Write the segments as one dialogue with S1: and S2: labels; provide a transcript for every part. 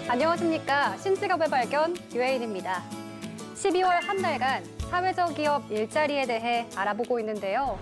S1: 안녕하십니까. 신직업의 발견 유혜인입니다. 12월 한 달간 사회적 기업 일자리에 대해 알아보고 있는데요.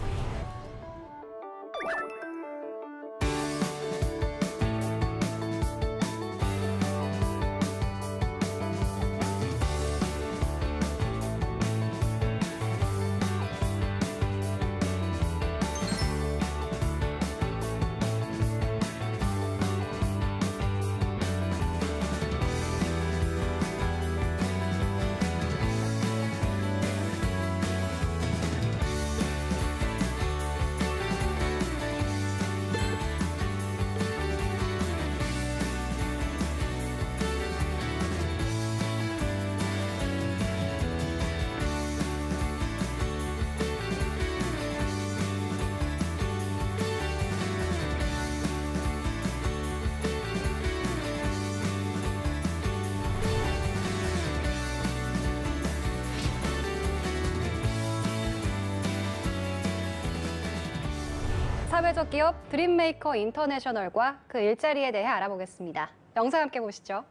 S1: 사회적 기업 드림메이커 인터내셔널과 그 일자리에 대해 알아보겠습니다. 영상 함께 보시죠.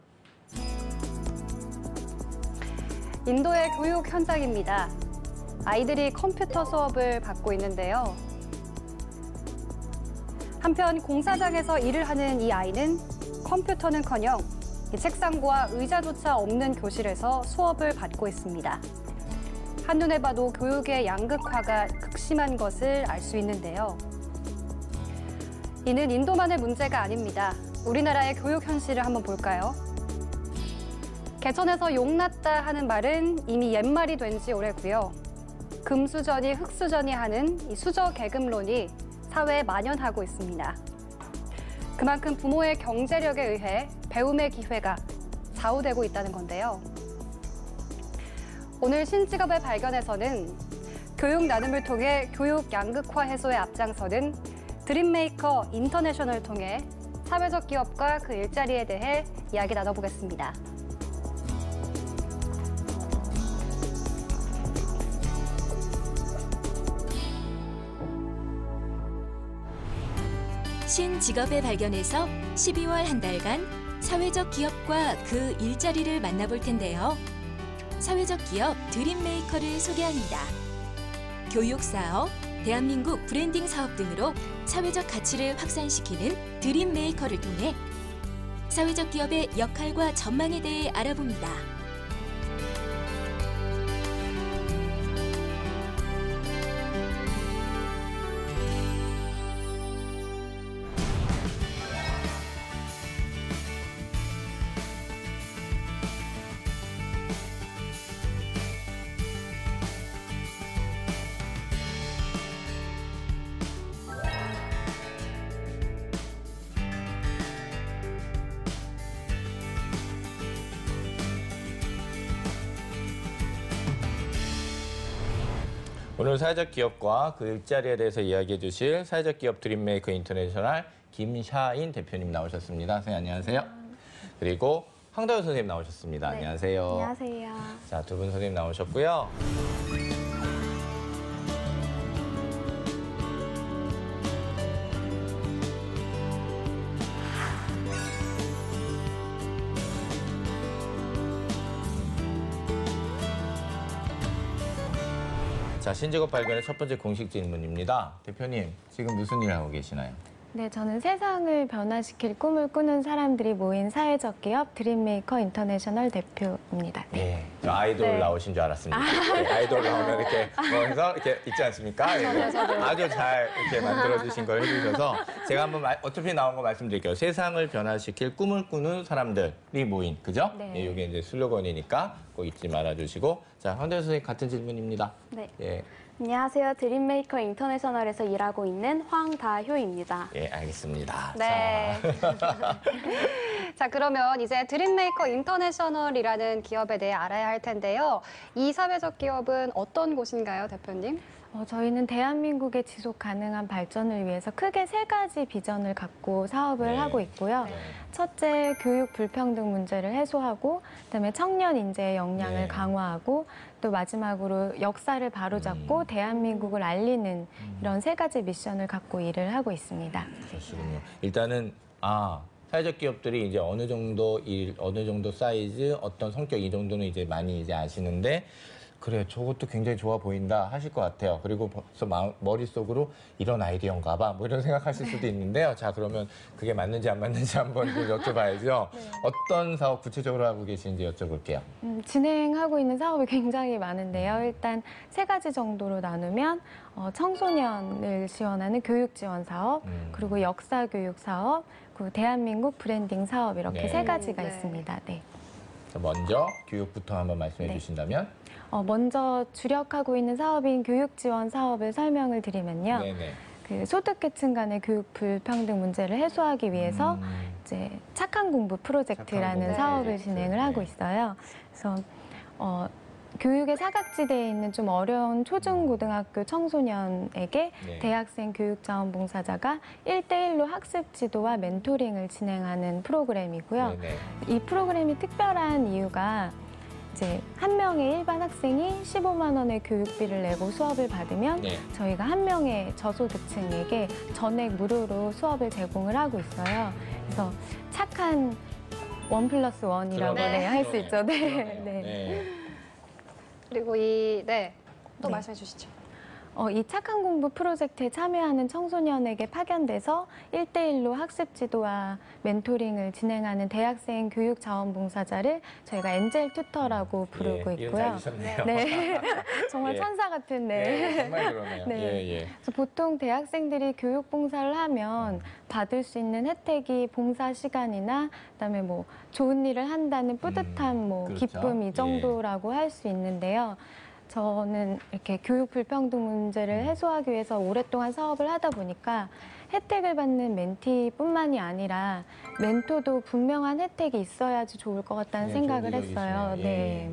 S1: 인도의 교육 현장입니다. 아이들이 컴퓨터 수업을 받고 있는데요. 한편 공사장에서 일을 하는 이 아이는 컴퓨터는커녕 책상과 의자조차 없는 교실에서 수업을 받고 있습니다. 한눈에 봐도 교육의 양극화가 극심한 것을 알 수 있는데요. 이는 인도만의 문제가 아닙니다. 우리나라의 교육 현실을 한번 볼까요? 개천에서 용났다 하는 말은 이미 옛말이 된 지 오래고요. 금수저니 흙수저니 하는 이 수저 계급론이 사회에 만연하고 있습니다. 그만큼 부모의 경제력에 의해 배움의 기회가 좌우되고 있다는 건데요. 오늘 신직업의 발견에서는 교육 나눔을 통해 교육 양극화 해소에 앞장서는 드림메이커 인터내셔널을 통해 사회적 기업과 그 일자리에 대해 이야기 나눠보겠습니다.
S2: 신직업의 발견에서 12월 한 달간 사회적 기업과 그 일자리를 만나볼 텐데요. 사회적 기업 드림메이커를 소개합니다. 교육사업, 대한민국 브랜딩 사업 등으로 사회적 가치를 확산시키는 드림메이커를 통해 사회적 기업의 역할과 전망에 대해 알아봅니다.
S3: 오늘 사회적 기업과 그 일자리에 대해서 이야기해 주실 사회적 기업 드림메이커 인터내셔널 김샤인 대표님 나오셨습니다. 선생님 안녕하세요. 그리고 황다효 선생님 나오셨습니다.
S4: 네.
S3: 안녕하세요.
S4: 안녕하세요.
S3: 자, 두 분 선생님 나오셨고요. 자, 신직업 발견의 첫 번째 공식 질문입니다. 대표님, 지금 무슨 일을 하고 계시나요?
S4: 네, 저는 세상을 변화시킬 꿈을 꾸는 사람들이 모인 사회적 기업 드림메이커 인터내셔널 대표입니다.
S3: 네. 저 아이돌
S4: 네.
S3: 나오신 줄 알았습니다. 네, 아이돌 나오면 이렇게 먼저 이렇게 있지 않습니까? 네. 아주 잘 이렇게 만들어주신 걸 해주셔서 제가 한번 어차피 나온 거 말씀드릴게요. 세상을 변화시킬 꿈을 꾸는 사람들이 모인, 그죠?
S4: 네.
S3: 네, 이게 이제 슬로건이니까 꼭 잊지 말아주시고. 자, 황대현 선생님 같은 질문입니다.
S5: 네.
S3: 예.
S5: 안녕하세요. 드림메이커 인터내셔널에서 일하고 있는 황다효입니다.
S3: 예, 알겠습니다.
S1: 네. 자, 그러면 이제 드림메이커 인터내셔널이라는 기업에 대해 알아야 할 텐데요. 이 사회적 기업은 어떤 곳인가요, 대표님?
S4: 저희는 대한민국의 지속 가능한 발전을 위해서 크게 세 가지 비전을 갖고 사업을
S3: 네.
S4: 하고 있고요.
S3: 네.
S4: 첫째, 교육 불평등 문제를 해소하고, 그다음에 청년 인재의 역량을
S3: 네.
S4: 강화하고, 또 마지막으로 역사를 바로잡고 대한민국을 알리는 이런 세 가지 미션을 갖고 일을 하고 있습니다.
S3: 그러시군요. 일단은 사회적 기업들이 이제 어느 정도 일, 어느 정도 사이즈, 어떤 성격 이 정도는 이제 많이 이제 아시는데 그래, 저것도 굉장히 좋아 보인다 하실 것 같아요. 그리고 벌써 머릿속으로 이런 아이디어인가 봐, 뭐 이런 생각하실 수도 있는데요. 자, 그러면 그게 맞는지 안 맞는지 한번 좀 여쭤봐야죠. 어떤 사업 구체적으로 하고 계신지 여쭤볼게요.
S4: 진행하고 있는 사업이 굉장히 많은데요. 일단 세 가지 정도로 나누면 청소년을 지원하는 교육 지원 사업, 그리고 역사 교육 사업, 그리고 대한민국 브랜딩 사업 이렇게
S3: 네.
S4: 세 가지가
S1: 네.
S4: 있습니다. 네.
S3: 자, 먼저 교육부터 한번 말씀해
S4: 네.
S3: 주신다면.
S4: 먼저 주력하고 있는 사업인 교육 지원 사업을 설명을 드리면요.
S3: 네네.
S4: 그 소득계층 간의 교육 불평등 문제를 해소하기 위해서 이제 착한 공부 프로젝트라는
S3: 착한 공부
S4: 사업을
S3: 프로젝트.
S4: 진행을 하고
S3: 네.
S4: 있어요. 그래서 교육의 사각지대에 있는 좀 어려운 초중고등학교 청소년에게
S3: 네.
S4: 대학생 교육자원봉사자가 1대1로 학습 지도와 멘토링을 진행하는 프로그램이고요.
S3: 네네.
S4: 이 프로그램이 특별한 이유가 이제 한 명의 일반 학생이 15만 원의 교육비를 내고 수업을 받으면
S3: 네.
S4: 저희가 한 명의 저소득층에게 전액 무료로 수업을 제공을 하고 있어요. 그래서 착한 1+1이라고
S1: 네.
S4: 할 수 있죠. 네.
S3: 그러네요.
S4: 네.
S3: 네.
S1: 그리고 또
S4: 네.
S1: 말씀해 주시죠.
S4: 이 착한 공부 프로젝트에 참여하는 청소년에게 파견돼서 1대1로 학습 지도와 멘토링을 진행하는 대학생 교육 자원봉사자를 저희가 엔젤 튜터라고 부르고
S3: 예, 이름
S4: 있고요.
S3: 잘 지셨네요.
S4: 네. 정말
S3: 예.
S4: 천사 같은
S3: 네, 정말 그러네요.
S4: 네.
S3: 예, 예.
S4: 그래서 보통 대학생들이 교육 봉사를 하면 받을 수 있는 혜택이 봉사 시간이나 그다음에 뭐 좋은 일을 한다는 뿌듯함, 뭐
S3: 그렇죠.
S4: 기쁨 이 정도라고 할 수 있는데요. 저는 이렇게 교육 불평등 문제를 해소하기 위해서 오랫동안 사업을 하다 보니까 혜택을 받는 멘티뿐만이 아니라 멘토도 분명한 혜택이 있어야지 좋을 것 같다는
S3: 네,
S4: 생각을
S3: 좋은
S4: 했어요.
S3: 생각이시네요.
S4: 네.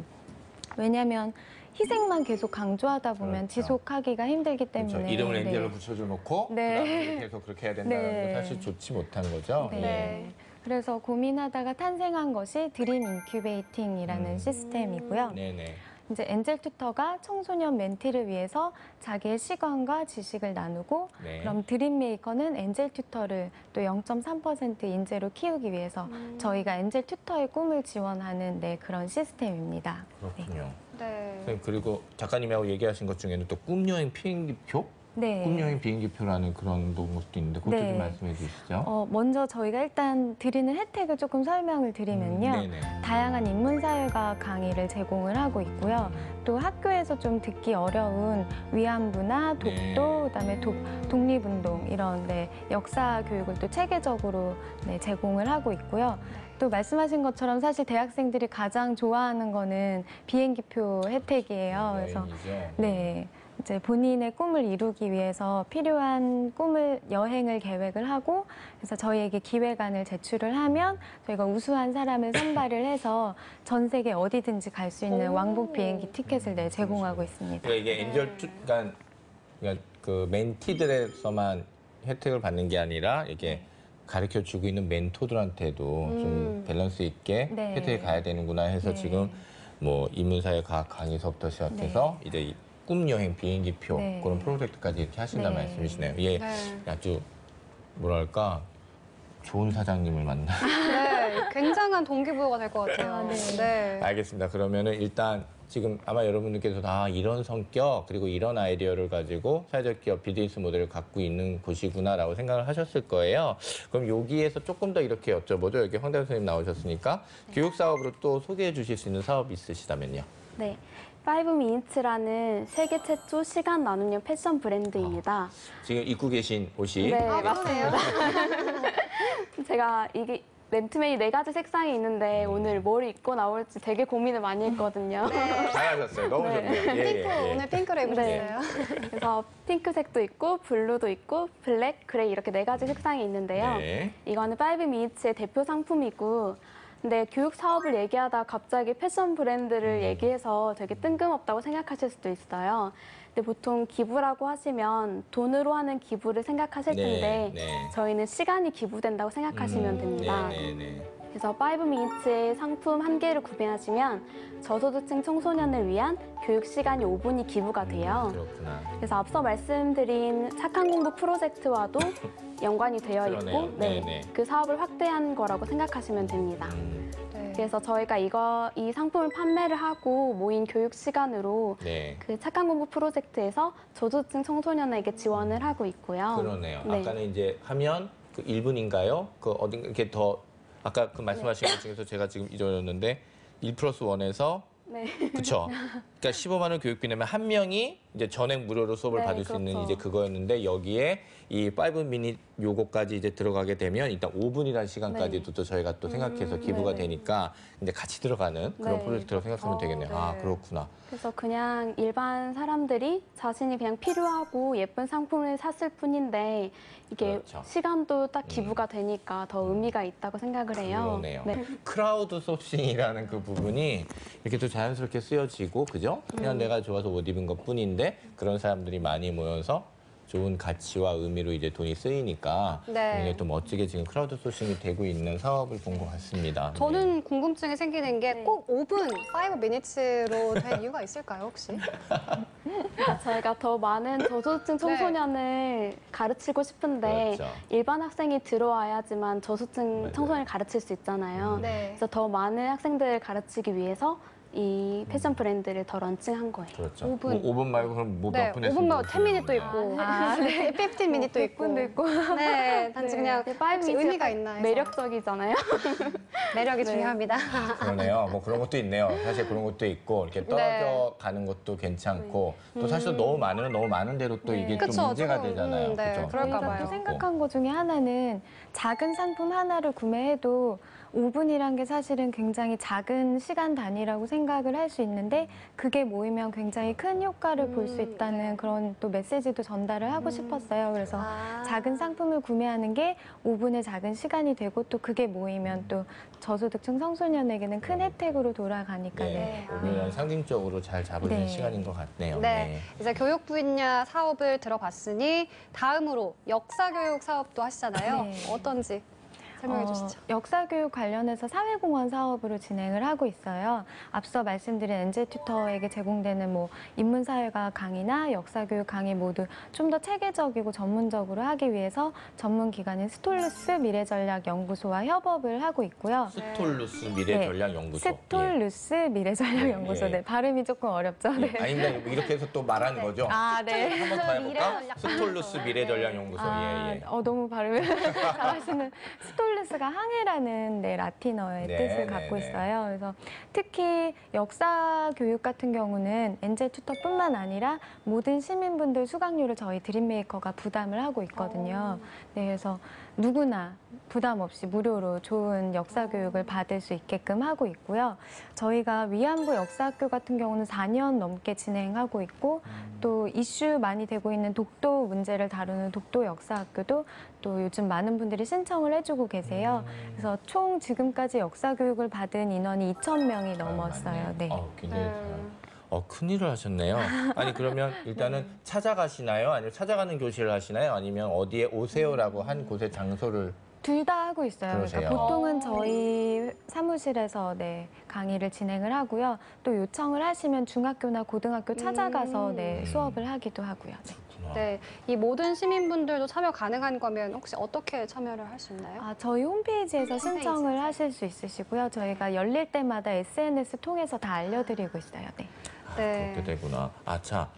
S4: 왜냐하면 희생만 계속 강조하다 보면
S3: 그렇죠.
S4: 지속하기가 힘들기
S3: 그렇죠.
S4: 때문에
S3: 이름을
S4: 네.
S3: 엔젤로 붙여줘 놓고
S4: 네.
S3: 그다음에 계속 그렇게 해야 된다는
S4: 네.
S3: 건 사실 좋지 못한 거죠.
S4: 네.
S1: 네.
S4: 그래서 고민하다가 탄생한 것이 드림 인큐베이팅이라는 시스템이고요.
S3: 네네.
S4: 이제 엔젤 튜터가 청소년 멘티를 위해서 자기의 시간과 지식을 나누고
S3: 네.
S4: 그럼 드림 메이커는 엔젤 튜터를 또 0.3% 인재로 키우기 위해서 저희가 엔젤 튜터의 꿈을 지원하는 그런 시스템입니다.
S3: 그렇군요.
S1: 네.
S3: 선생님, 그리고 작가님하고 얘기하신 것 중에는 또 꿈여행 비행기표?
S4: 네.
S3: 꿈여행 비행기표라는 그런 것도 있는데 그것도
S4: 네.
S3: 좀 말씀해 주시죠.
S4: 먼저 저희가 일단 드리는 혜택을 조금 설명을 드리면요.
S3: 네네.
S4: 다양한 인문사회과 강의를 제공을 하고 있고요. 또 학교에서 좀 듣기 어려운 위안부나 독도, 그다음에 독립운동 이런 역사 교육을 또 체계적으로 제공을 하고 있고요. 또 말씀하신 것처럼 사실 대학생들이 가장 좋아하는 거는 비행기표 혜택이에요. 그래서
S3: 여행이죠.
S4: 네. 이제 본인의 꿈을 이루기 위해서 필요한 여행을 계획을 하고 그래서 저희에게 기획안을 제출을 하면 저희가 우수한 사람을 선발을 해서 전 세계 어디든지 갈 수 있는
S1: 오.
S4: 왕복 비행기 티켓을 제공하고 있습니다.
S3: 그러니까 이게 엔젤 그러니까 그 멘티들에서만 혜택을 받는 게 아니라 이게 가르쳐 주고 있는 멘토들한테도 좀 밸런스 있게
S4: 네.
S3: 혜택이 가야 되는구나 해서
S4: 네.
S3: 지금 뭐 인문사회 과학 강의서부터 시작해서 이제 이 꿈여행 비행기표
S4: 네.
S3: 그런 프로젝트까지 이렇게 하신다는
S4: 네.
S3: 말씀이시네요. 이게
S1: 네.
S3: 아주 뭐랄까 좋은 사장님을 만나.
S1: 네, 굉장한 동기부여가 될 것 같아요.
S4: 아, 네.
S1: 네.
S3: 알겠습니다. 그러면은 일단 지금 아마 여러분들께서 다 이런 성격 그리고 이런 아이디어를 가지고 사회적 기업 비즈니스 모델을 갖고 있는 곳이구나라고 생각을 하셨을 거예요. 그럼 여기에서 조금 더 이렇게 여쭤보죠. 여기 황대현 선생님 나오셨으니까 교육 사업으로 또 소개해 주실 수 있는 사업 있으시다면요.
S5: 네. 5미니츠라는 세계 최초 시간 나눔형 패션 브랜드입니다.
S3: 지금 입고 계신 옷이
S5: 네,
S1: 아,
S5: 맞습니다. 제가 이게 맨투맨이 4가지 색상이 있는데 오늘 뭘 입고 나올지 되게 고민을 많이 했거든요.
S3: 잘하셨어요. 너무
S5: 네.
S3: 좋네요. 예,
S1: 핑크,
S3: 예, 예.
S1: 오늘 핑크를 입으셨어요.
S5: 그래서 핑크색도 있고 블루도 있고 블랙, 그레이 이렇게 4가지 색상이 있는데요.
S3: 네.
S5: 이거는 5미니츠의 대표 상품이고 근데 교육 사업을 얘기하다 갑자기 패션 브랜드를 얘기해서 되게 뜬금없다고 생각하실 수도 있어요. 근데 보통 기부라고 하시면 돈으로 하는 기부를 생각하실 텐데
S3: 네.
S5: 저희는 시간이 기부된다고 생각하시면 됩니다.
S3: 네.
S5: 그래서 5minutes의 상품 한 개를 구매하시면 저소득층 청소년을 위한 교육 시간이 5분이 기부가 돼요.
S3: 그렇구나.
S5: 그래서 앞서 말씀드린 착한 공부 프로젝트와도 연관이 되어
S3: 그러네요.
S5: 있고, 네,
S3: 네네.
S5: 그 사업을 확대한 거라고 생각하시면 됩니다.
S1: 네.
S5: 그래서 저희가 이 상품을 판매를 하고 모인 교육 시간으로
S3: 네.
S5: 그 착한 공부 프로젝트에서 저소득층 청소년에게 지원을 하고 있고요.
S3: 그러네요.
S5: 네.
S3: 아까는 이제 하면 그 1분인가요? 그 어딘가 이렇게 더 아까 그 말씀하신 것 중에서 제가 지금 잊어졌는데 1+1에서
S5: 네.
S3: 그렇죠. 그러니까 15만 원 교육비 내면 한 명이 이제 전액 무료로 수업을
S5: 네,
S3: 받을 수 있는
S5: 그렇죠.
S3: 이제 그거였는데 여기에 이 5미닛 요거까지 이제 들어가게 되면 일단 5분이라는 시간까지도 또 저희가 또 생각해서 기부가
S5: 네.
S3: 되니까 이제 같이 들어가는 그런
S5: 네.
S3: 프로젝트라고 생각하면 되겠네요.
S1: 네.
S3: 아, 그렇구나.
S5: 그래서 그냥 일반 사람들이 자신이 그냥 필요하고 예쁜 상품을 샀을 뿐인데 이게
S3: 그렇죠.
S5: 시간도 딱 기부가 되니까 더 의미가 있다고 생각을 해요.
S3: 그러네요.
S5: 네.
S3: 크라우드 소싱이라는 그 부분이 이렇게 또 자연스럽게 쓰여지고, 그죠? 그냥 내가 좋아서 못 입은 것 뿐인데 그런 사람들이 많이 모여서 좋은 가치와 의미로 이제 돈이 쓰이니까
S1: 네.
S3: 굉장히 또 멋지게 지금 크라우드 소싱이 되고 있는 사업을 본 것 같습니다.
S1: 저는 궁금증이 생기는 게 꼭 5분, 5minutes로 된 이유가 있을까요, 혹시?
S5: 저희가 더 많은 저소득층 청소년을 가르치고 싶은데
S3: 그렇죠.
S5: 일반 학생이 들어와야지만 저소득층
S3: 맞아요.
S5: 청소년을 가르칠 수 있잖아요.
S1: 네.
S5: 그래서 더 많은 학생들을 가르치기 위해서 이 패션 브랜드를 더 런칭한 거예요.
S3: 그렇죠.
S1: 5분.
S3: 5분 말고 그럼 뭐
S1: 네,
S3: 몇 분
S1: 5분 말고
S3: 했으면
S1: 10minutes도 있고, 네, 15minutes도 있고.
S4: 100분도 있고.
S1: 네, 단지 그냥
S5: 네,
S1: 혹시 의미가 있나 해서.
S5: 매력적이잖아요.
S1: 매력이
S5: 네.
S1: 중요합니다.
S3: 그러네요. 뭐 그런 것도 있네요. 사실 그런 것도 있고 이렇게 떨어져 가는 것도 괜찮고 또 사실 너무 많으면 너무 많은 대로 또 이게
S1: 그쵸,
S3: 좀 문제가
S1: 조금,
S3: 되잖아요.
S1: 네,
S3: 그렇죠?
S1: 그럴까
S4: 저희가
S1: 봐요.
S4: 또 생각한 것 중에 하나는 작은 상품 하나를 구매해도 5분이란 게 사실은 굉장히 작은 시간 단위라고 생각을 할 수 있는데 그게 모이면 굉장히 큰 효과를 볼 수 있다는 그런 또 메시지도 전달을 하고 싶었어요. 그래서
S1: 아.
S4: 작은 상품을 구매하는 게 5분의 작은 시간이 되고 또 그게 모이면 또 저소득층 청소년에게는 큰 혜택으로 돌아가니까
S3: 네.
S4: 네.
S3: 오늘은 상징적으로 잘 잡으신
S4: 네.
S3: 시간인 것 같네요.
S1: 네, 이제 교육 분야 사업을 들어봤으니 다음으로 역사교육 사업도 하시잖아요.
S4: 네.
S1: 어떤지 설명해 주시죠.
S4: 역사교육 관련해서 사회공헌 사업으로 진행을 하고 있어요. 앞서 말씀드린 엔젤 튜터에게 제공되는 뭐 인문사회과 강의나 역사교육 강의 모두 좀 더 체계적이고 전문적으로 하기 위해서 전문 기관인 스톨루스 미래전략연구소와 협업을 하고 있고요.
S3: 스톨루스 미래전략연구소.
S4: 스톨루스 미래전략연구소.
S3: 예.
S4: 네, 발음이 조금 어렵죠. 네.
S3: 아닙니다. 이렇게 해서 또 말하는 거죠.
S4: 아, 네.
S3: 한 번 더 해볼까?
S1: 미래전략연구소.
S3: 스톨루스 미래전략연구소. 예, 예.
S4: 너무 발음을 잘하시는 스톨루스가 항해라는 네, 라틴어의
S3: 네,
S4: 뜻을
S3: 네,
S4: 갖고
S3: 네.
S4: 있어요. 그래서 특히 역사 교육 같은 경우는 엔젤 튜터뿐만 아니라 모든 시민분들 수강료를 저희 드림메이커가 부담을 하고 있거든요. 네, 그래서 누구나 부담 없이 무료로 좋은 역사 교육을 받을 수 있게끔 하고 있고요. 저희가 위안부 역사학교 같은 경우는 4년 넘게 진행하고 있고 또 이슈 많이 되고 있는 독도 문제를 다루는 독도 역사학교도 또 요즘 많은 분들이 신청을 해주고 계세요. 그래서 총 지금까지 역사 교육을 받은 인원이 2,000명이 넘었어요. 네.
S3: 굉장히 큰일을 하셨네요. 아니 그러면 일단은 찾아가시나요? 아니면 찾아가는 교실을 하시나요? 아니면 어디에 오세요라고 한 곳의 장소를
S4: 둘 다 하고 있어요.
S3: 그러세요?
S4: 그러니까 보통은 저희 사무실에서 네, 강의를 진행을 하고요. 또 요청을 하시면 중학교나 고등학교 찾아가서 네, 수업을 하기도 하고요. 네.
S1: 네, 이 모든 시민분들도 참여 가능한 거면 혹시 어떻게 참여를 할 수 있나요?
S4: 저희 홈페이지에서 신청을 하실 수 있으시고요. 저희가 열릴 때마다 SNS 통해서 다 알려드리고 있어요. 네.
S1: 네.
S3: 그렇게 되구나. 자,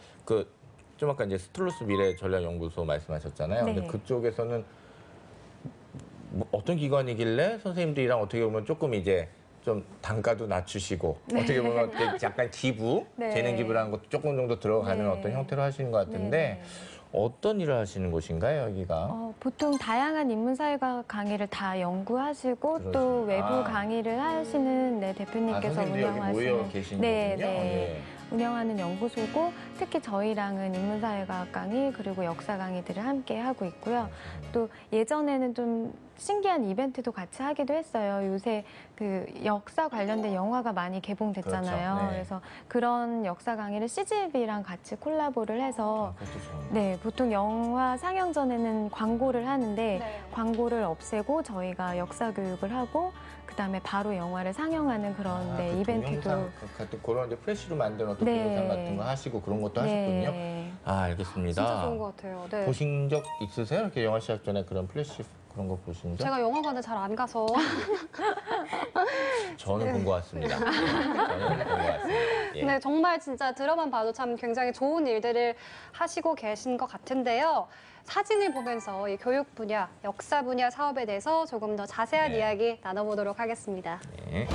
S3: 좀 아까 이제 스톨루스 미래전략연구소 말씀하셨잖아요.
S4: 네.
S3: 근데 그쪽에서는 뭐 어떤 기관이길래 선생님들이랑 어떻게 보면 조금 이제 좀 단가도 낮추시고 어떻게 보면 약간 기부,
S4: 네.
S3: 재능 기부라는 것도 조금 정도 들어가는
S4: 네.
S3: 어떤 형태로 하시는 것 같은데
S4: 네.
S3: 어떤 일을 하시는 곳인가요, 여기가?
S4: 보통 다양한 인문사회과 강의를 다 연구하시고 또
S3: 그러시구나.
S4: 외부 강의를 하시는 네, 대표님께서
S3: 선생님들이 여기 모여
S4: 운영하시는
S3: 계신
S4: 네,
S3: 거군요.
S4: 네.
S3: 예.
S4: 운영하는 연구소고 특히 저희랑은 인문사회과학 강의 그리고 역사 강의들을 함께 하고 있고요. 또 예전에는 좀 신기한 이벤트도 같이 하기도 했어요. 요새 그 역사 관련된 영화가 많이 개봉됐잖아요.
S3: 그렇죠. 네.
S4: 그래서 그런 역사 강의를 CGV랑 같이 콜라보를 해서
S3: 그것도 좋은데.
S4: 네, 보통 영화 상영 전에는 광고를 하는데
S1: 네.
S4: 광고를 없애고 저희가 역사 교육을 하고 그다음에 바로 영화를 상영하는 그런 네, 이벤트도
S3: 동영상 같은 그런 이제 프레시로 만든 어떤
S4: 네.
S3: 동영상 같은 거 하시고 그런 것도 하셨군요.
S4: 네.
S3: 아, 알겠습니다.
S1: 진짜 좋은 것 같아요. 네.
S3: 보신 적 있으세요? 이렇게 영화 시작 전에 그런 플래시 그런 거 보신 적?
S1: 제가 영화관을 잘 안 가서
S3: 저는 본 것 같습니다. 네, 저는 본 것 같습니다. 예.
S1: 네, 정말 진짜 들어만 봐도 참 굉장히 좋은 일들을 하시고 계신 것 같은데요. 사진을 보면서 이 교육 분야, 역사 분야 사업에 대해서 조금 더 자세한
S3: 네.
S1: 이야기 나눠보도록 하겠습니다.
S3: 네.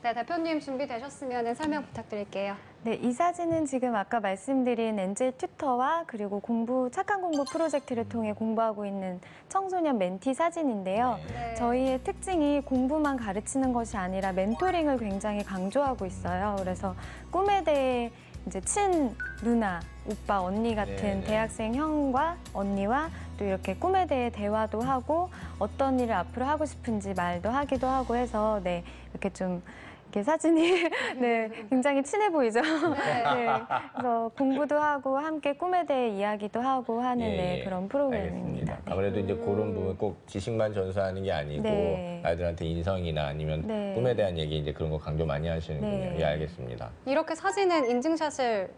S1: 네, 대표님 준비되셨으면 설명 부탁드릴게요.
S4: 네, 이 사진은 지금 아까 말씀드린 엔젤 튜터와 그리고 착한 공부 프로젝트를 통해 공부하고 있는 청소년 멘티 사진인데요.
S1: 네.
S4: 저희의 특징이 공부만 가르치는 것이 아니라 멘토링을 굉장히 강조하고 있어요. 그래서 꿈에 대해 이제 친 누나, 오빠, 언니 같은
S3: 네.
S4: 대학생 형과 언니와 또 이렇게 꿈에 대해 대화도 하고 어떤 일을 앞으로 하고 싶은지 말도 하기도 하고 해서 네, 이렇게 좀 이렇게 사진이 네, 굉장히 친해 보이죠. 네, 그래서 공부도 하고 함께 꿈에 대해 이야기도 하고 하는
S3: 예,
S4: 네,
S3: 예.
S4: 그런 프로그램입니다.
S3: 알겠습니다. 아무래도 이제 그런 부분 꼭 지식만 전수하는 게 아니고
S4: 네.
S3: 아이들한테 인성이나 아니면
S4: 네.
S3: 꿈에 대한 얘기 이제 그런 거 강조 많이 하시는군요.
S4: 네.
S3: 예, 알겠습니다.
S1: 이렇게 사진은 인증샷을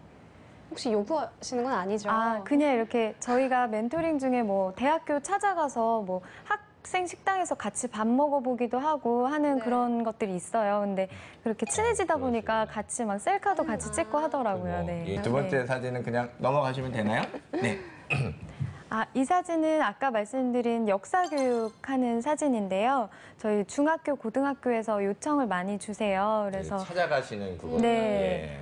S1: 혹시 요구하시는 건 아니죠?
S4: 아, 그냥 이렇게 저희가 멘토링 중에 뭐 대학교 찾아가서 뭐 학생 식당에서 같이 밥 먹어보기도 하고 하는
S1: 네.
S4: 그런 것들이 있어요. 근데 그렇게 친해지다 보니까
S3: 그러시구나.
S4: 같이 막 셀카도 같이 찍고 하더라고요. 네.
S3: 예, 두 번째
S4: 네.
S3: 사진은 그냥 넘어가시면 되나요? 네.
S4: 아, 이 사진은 아까 말씀드린 역사 교육하는 사진인데요. 저희 중학교, 고등학교에서 요청을 많이 주세요. 그래서
S3: 찾아가시는 그거.
S4: 네,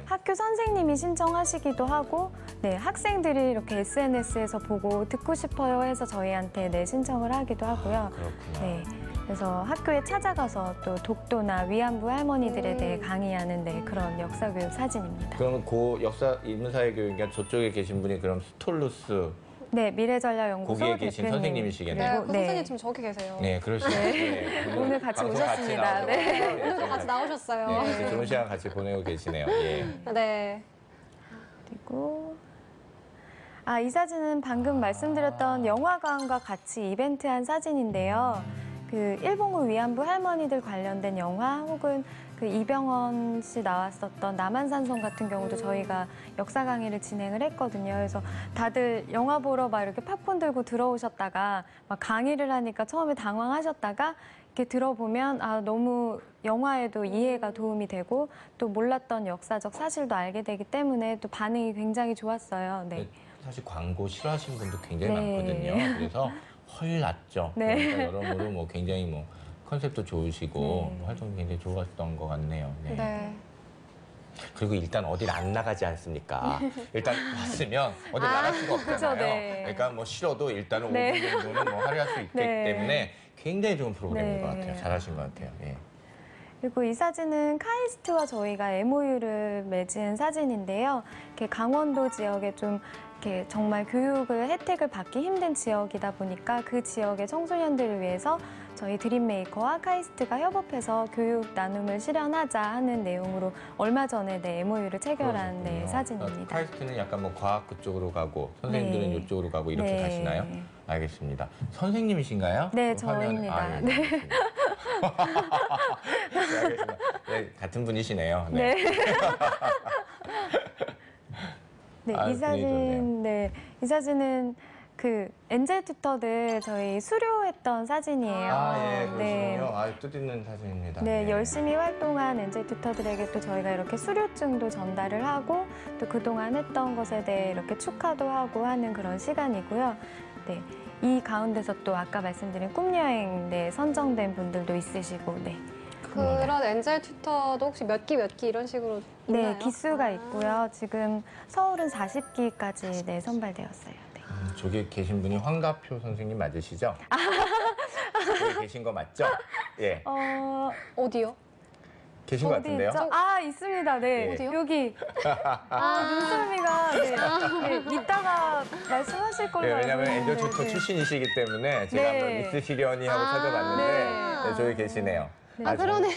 S3: 예.
S4: 학교 선생님이 신청하시기도 하고, 네, 학생들이 이렇게 SNS에서 보고 듣고 싶어요 해서 저희한테 네, 신청을 하기도 하고요.
S3: 그렇구나.
S4: 네, 그래서 학교에 찾아가서 또 독도나 위안부 할머니들에 대해 강의하는 네, 그런 역사 교육 사진입니다.
S3: 그러면 그 역사 인문사회 교육이니까 저쪽에 계신 분이 그럼 스톨루스
S4: 네, 미래전략연구소
S3: 거기에 계신
S4: 대표님.
S3: 선생님이시겠네요.
S1: 네,
S4: 그리고,
S1: 그 선생님 지금 저기 계세요.
S3: 네, 그러시죠. 네.
S4: 오늘 같이
S3: 방송
S4: 오셨습니다.
S3: 나오셔서
S4: 네.
S1: 오늘도 같이 나오셨어요.
S3: 네, 이렇게 좋은 시간 같이 보내고 계시네요. 예.
S1: 네.
S4: 그리고 아, 이 사진은 방금 말씀드렸던 영화관과 같이 이벤트한 사진인데요. 그 일본군 위안부 할머니들 관련된 영화 혹은 그 이병헌 씨 나왔었던 남한산성 같은 경우도 저희가 역사 강의를 진행을 했거든요. 그래서 다들 영화 보러 막 이렇게 팝콘 들고 들어오셨다가 막 강의를 하니까 처음에 당황하셨다가 이렇게 들어보면 아, 너무 영화에도 이해가 도움이 되고 또 몰랐던 역사적 사실도 알게 되기 때문에 또 반응이 굉장히 좋았어요. 네.
S3: 사실 광고 싫어하시는 분도 굉장히
S4: 네.
S3: 많거든요. 그래서 헐났죠.
S4: 네.
S3: 그러니까 여러모로 뭐 굉장히 뭐 컨셉도 좋으시고
S4: 네.
S3: 활동이 굉장히 좋았던 것 같네요. 네.
S1: 네.
S3: 그리고 일단 어딜 안 나가지 않습니까? 일단 왔으면 어딜 나갈 수가 없잖아요.
S4: 그쵸, 네.
S3: 그러니까 뭐 싫어도 일단은
S4: 네.
S3: 5분 정도는 뭐 할애할 수 있기
S4: 네.
S3: 때문에 굉장히 좋은 프로그램인
S4: 네.
S3: 것 같아요. 잘하신 것 같아요. 예.
S4: 그리고 이 사진은 카이스트와 저희가 MOU를 맺은 사진인데요. 이렇게 강원도 지역에 좀 이렇게 정말 교육을 혜택을 받기 힘든 지역이다 보니까 그 지역의 청소년들을 위해서 저희 드림메이커와 카이스트가 협업해서 교육 나눔을 실현하자 하는 내용으로 얼마 전에 네, MOU를 체결한 네,
S3: 그러셨군요.
S4: 사진입니다.
S3: 그러니까 카이스트는 약간 뭐 과학 그쪽으로 가고 선생님들은
S4: 네.
S3: 이쪽으로 가고 이렇게
S4: 네.
S3: 가시나요? 알겠습니다. 선생님이신가요?
S4: 네,
S3: 그 화면-
S4: 저입니다.
S3: 아, 예,
S4: 네.
S3: 알겠습니다. 네, 알겠습니다. 네, 같은 분이시네요. 네.
S4: 네. 네,
S3: 아,
S4: 이
S3: 분위기 좋네요.
S4: 사진, 네, 이 사진은 그 엔젤 튜터들 저희 수료했던 사진이에요.
S3: 아, 예,
S4: 네.
S3: 그러시군요. 아, 뜻있는 사진입니다.
S4: 네, 열심히 활동한 엔젤 튜터들에게 또 저희가 이렇게 수료증도 전달을 하고 또 그동안 했던 것에 대해 이렇게 축하도 하고 하는 그런 시간이고요. 네, 이 가운데서 또 아까 말씀드린 꿈여행 네, 선정된 분들도 있으시고, 네.
S1: 그런 엔젤 튜터도 혹시 몇 기 이런 식으로 있나요?
S4: 네, 기수가
S1: 아.
S4: 있고요. 지금 서울은 40기까지 네, 선발되었어요. 네.
S3: 저기 계신 분이 황가표 선생님 맞으시죠? 여기 계신 거 맞죠? 예.
S1: 어디요?
S3: 계신 것
S4: 어디
S3: 같은데요?
S4: 있죠? 아, 있습니다. 네.
S3: 어디요?
S4: 여기. 눈썰미가 네, 이따가 말씀하실 걸로
S3: 네,
S4: 알고
S3: 왜냐하면 엔젤
S4: 있는데,
S3: 투터
S4: 네.
S3: 출신이시기 때문에 제가
S4: 네.
S3: 한번 있으시려니 하고 찾아봤는데
S4: 네.
S3: 네, 저기 계시네요.
S4: 네.
S1: 아, 그러네.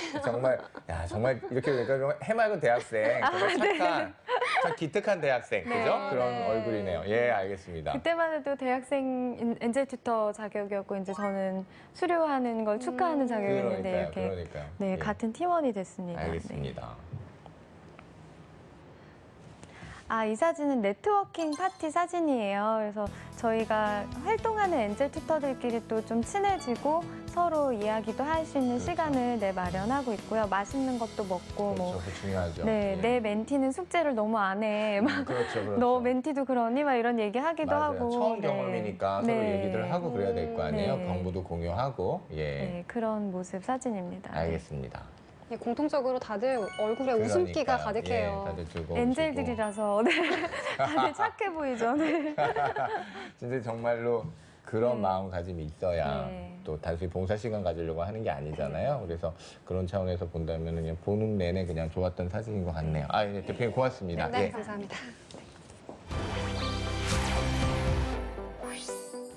S3: 정말 이렇게 보니까 정말 해맑은 대학생, 정말 착한, 참 기특한 대학생,
S4: 네.
S3: 그죠? 그런
S4: 네.
S3: 얼굴이네요. 예, 알겠습니다.
S4: 그때만 해도 대학생 엔젤 튜터 자격이었고 이제 저는 수료하는 걸 축하하는 자격이었는데 이렇게
S3: 그러니까요.
S4: 네,
S3: 예,
S4: 같은 팀원이 됐습니다. 네.
S3: 알겠습니다.
S4: 아, 이 사진은 네트워킹 파티 사진이에요. 그래서 저희가 활동하는 엔젤 튜터들끼리 또 좀 친해지고 서로 이야기도 할 수 있는
S3: 그렇죠.
S4: 시간을 맛있는 것도 맛있는 것도 먹고
S3: 그렇죠, 그 중요하죠.
S4: 네,
S3: 예.
S4: 내 멘티는 숙제를 너무 안 해. 막
S3: 그렇죠, 그렇죠.
S4: 너 멘티도 그러니? 막 이런 얘기 하기도
S3: 맞아요.
S4: 하고.
S3: 처음
S4: 네.
S3: 경험이니까 서로
S4: 네.
S3: 얘기들 하고 그래야 될 거 아니에요.
S4: 네.
S3: 정보도 공유하고. 예,
S4: 네, 그런 모습 사진입니다.
S3: 알겠습니다.
S1: 예, 공통적으로 다들 얼굴에 웃음기가
S3: 그러니까요.
S1: 가득해요.
S3: 예, 다들 즐거우시고.
S4: 엔젤들이라서 네. 다들 착해 보이죠. 네.
S3: 진짜 정말로 그런
S4: 네.
S3: 마음가짐이 있어야
S4: 네.
S3: 또 단순히 봉사 시간 가지려고 하는 게 아니잖아요. 그래서 그런 차원에서 본다면 그냥 보는 내내 그냥 좋았던 사진인 것 같네요. 아, 예, 대표님 고맙습니다.
S1: 네,
S3: 예.
S1: 감사합니다.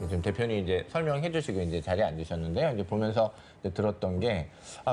S3: 지금 대표님 이제 설명해 주시고 이제 자리에 앉으셨는데요. 이제 보면서 이제 들었던 게,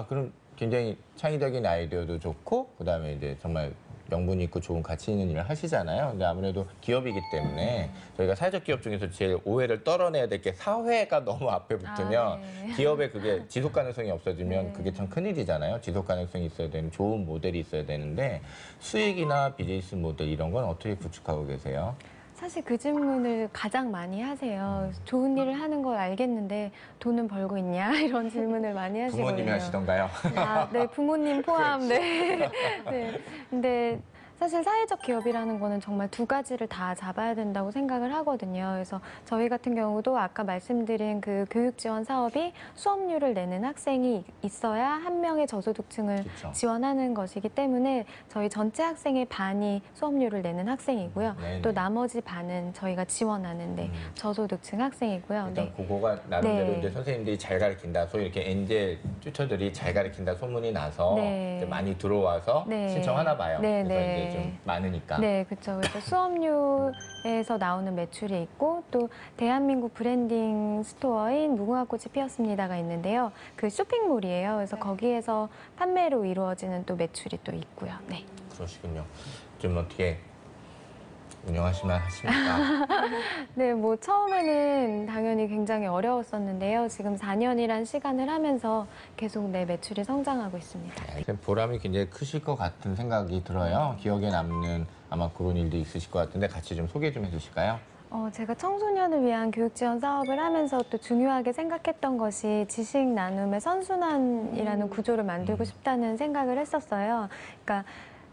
S3: 그럼 굉장히 창의적인 아이디어도 좋고, 그 다음에 이제 정말 명분 있고 좋은 가치 있는 일을 하시잖아요. 근데 아무래도 기업이기 때문에 저희가 사회적 기업 중에서 제일 오해를 떨어내야 될 게 사회가 너무 앞에 붙으면
S4: 네.
S3: 기업에 그게 지속 가능성이 없어지면
S4: 네.
S3: 그게 참 큰일이잖아요. 지속 가능성이 있어야 되는 좋은 모델이 있어야 되는데 수익이나 비즈니스 모델 이런 건 어떻게 구축하고 계세요?
S4: 사실 그 질문을 가장 많이 하세요. 좋은 일을 하는 걸 알겠는데 돈은 벌고 있냐? 이런 질문을 많이 하시거든요.
S3: 부모님이 하시던가요?
S4: 아, 네, 부모님 포함. 네. 네. 근데 사실 사회적 기업이라는 거는 정말 두 가지를 다 잡아야 된다고 생각을 하거든요. 그래서 저희 같은 경우도 아까 말씀드린 그 교육 지원 사업이 수업료를 내는 학생이 있어야 한 명의 저소득층을
S3: 그쵸.
S4: 지원하는 것이기 때문에 저희 전체 학생의 반이 수업료를 내는 학생이고요.
S3: 네네.
S4: 또 나머지 반은 저희가 지원하는데
S3: 음.
S4: 저소득층 학생이고요.
S3: 일단
S4: 네.
S3: 그거가 나름대로
S4: 네.
S3: 이제 선생님들이 잘 가르친다. 소위 이렇게 엔젤 튜터들이 잘 가르친다 소문이 나서
S4: 네.
S3: 이제 많이 들어와서
S4: 네.
S3: 신청하나 봐요.
S4: 네,
S3: 그래서
S4: 네.
S3: 이제 좀 많으니까.
S4: 네, 그렇죠. 그래서 수업료에서 나오는 매출이 있고 또 대한민국 브랜딩 스토어인 무궁화꽃이 피었습니다가 있는데요. 그 쇼핑몰이에요. 그래서
S1: 네.
S4: 거기에서 판매로 이루어지는 또 매출이 또 있고요. 네.
S3: 그러시군요. 좀 어떻게 운영하시면 하십니까?
S4: 네, 뭐 처음에는 당연히 굉장히 어려웠었는데요. 지금 4년이란 시간을 하면서 계속 내 매출이 성장하고 있습니다.
S3: 보람이 굉장히 크실 것 같은 생각이 들어요. 기억에 남는 아마 그런 일도 있으실 것 같은데 같이 좀 소개 좀 해주실까요?
S4: 제가 청소년을 위한 교육 지원 사업을 하면서 또 중요하게 생각했던 것이 지식 나눔의 선순환이라는 구조를 만들고 싶다는 생각을 했었어요. 그러니까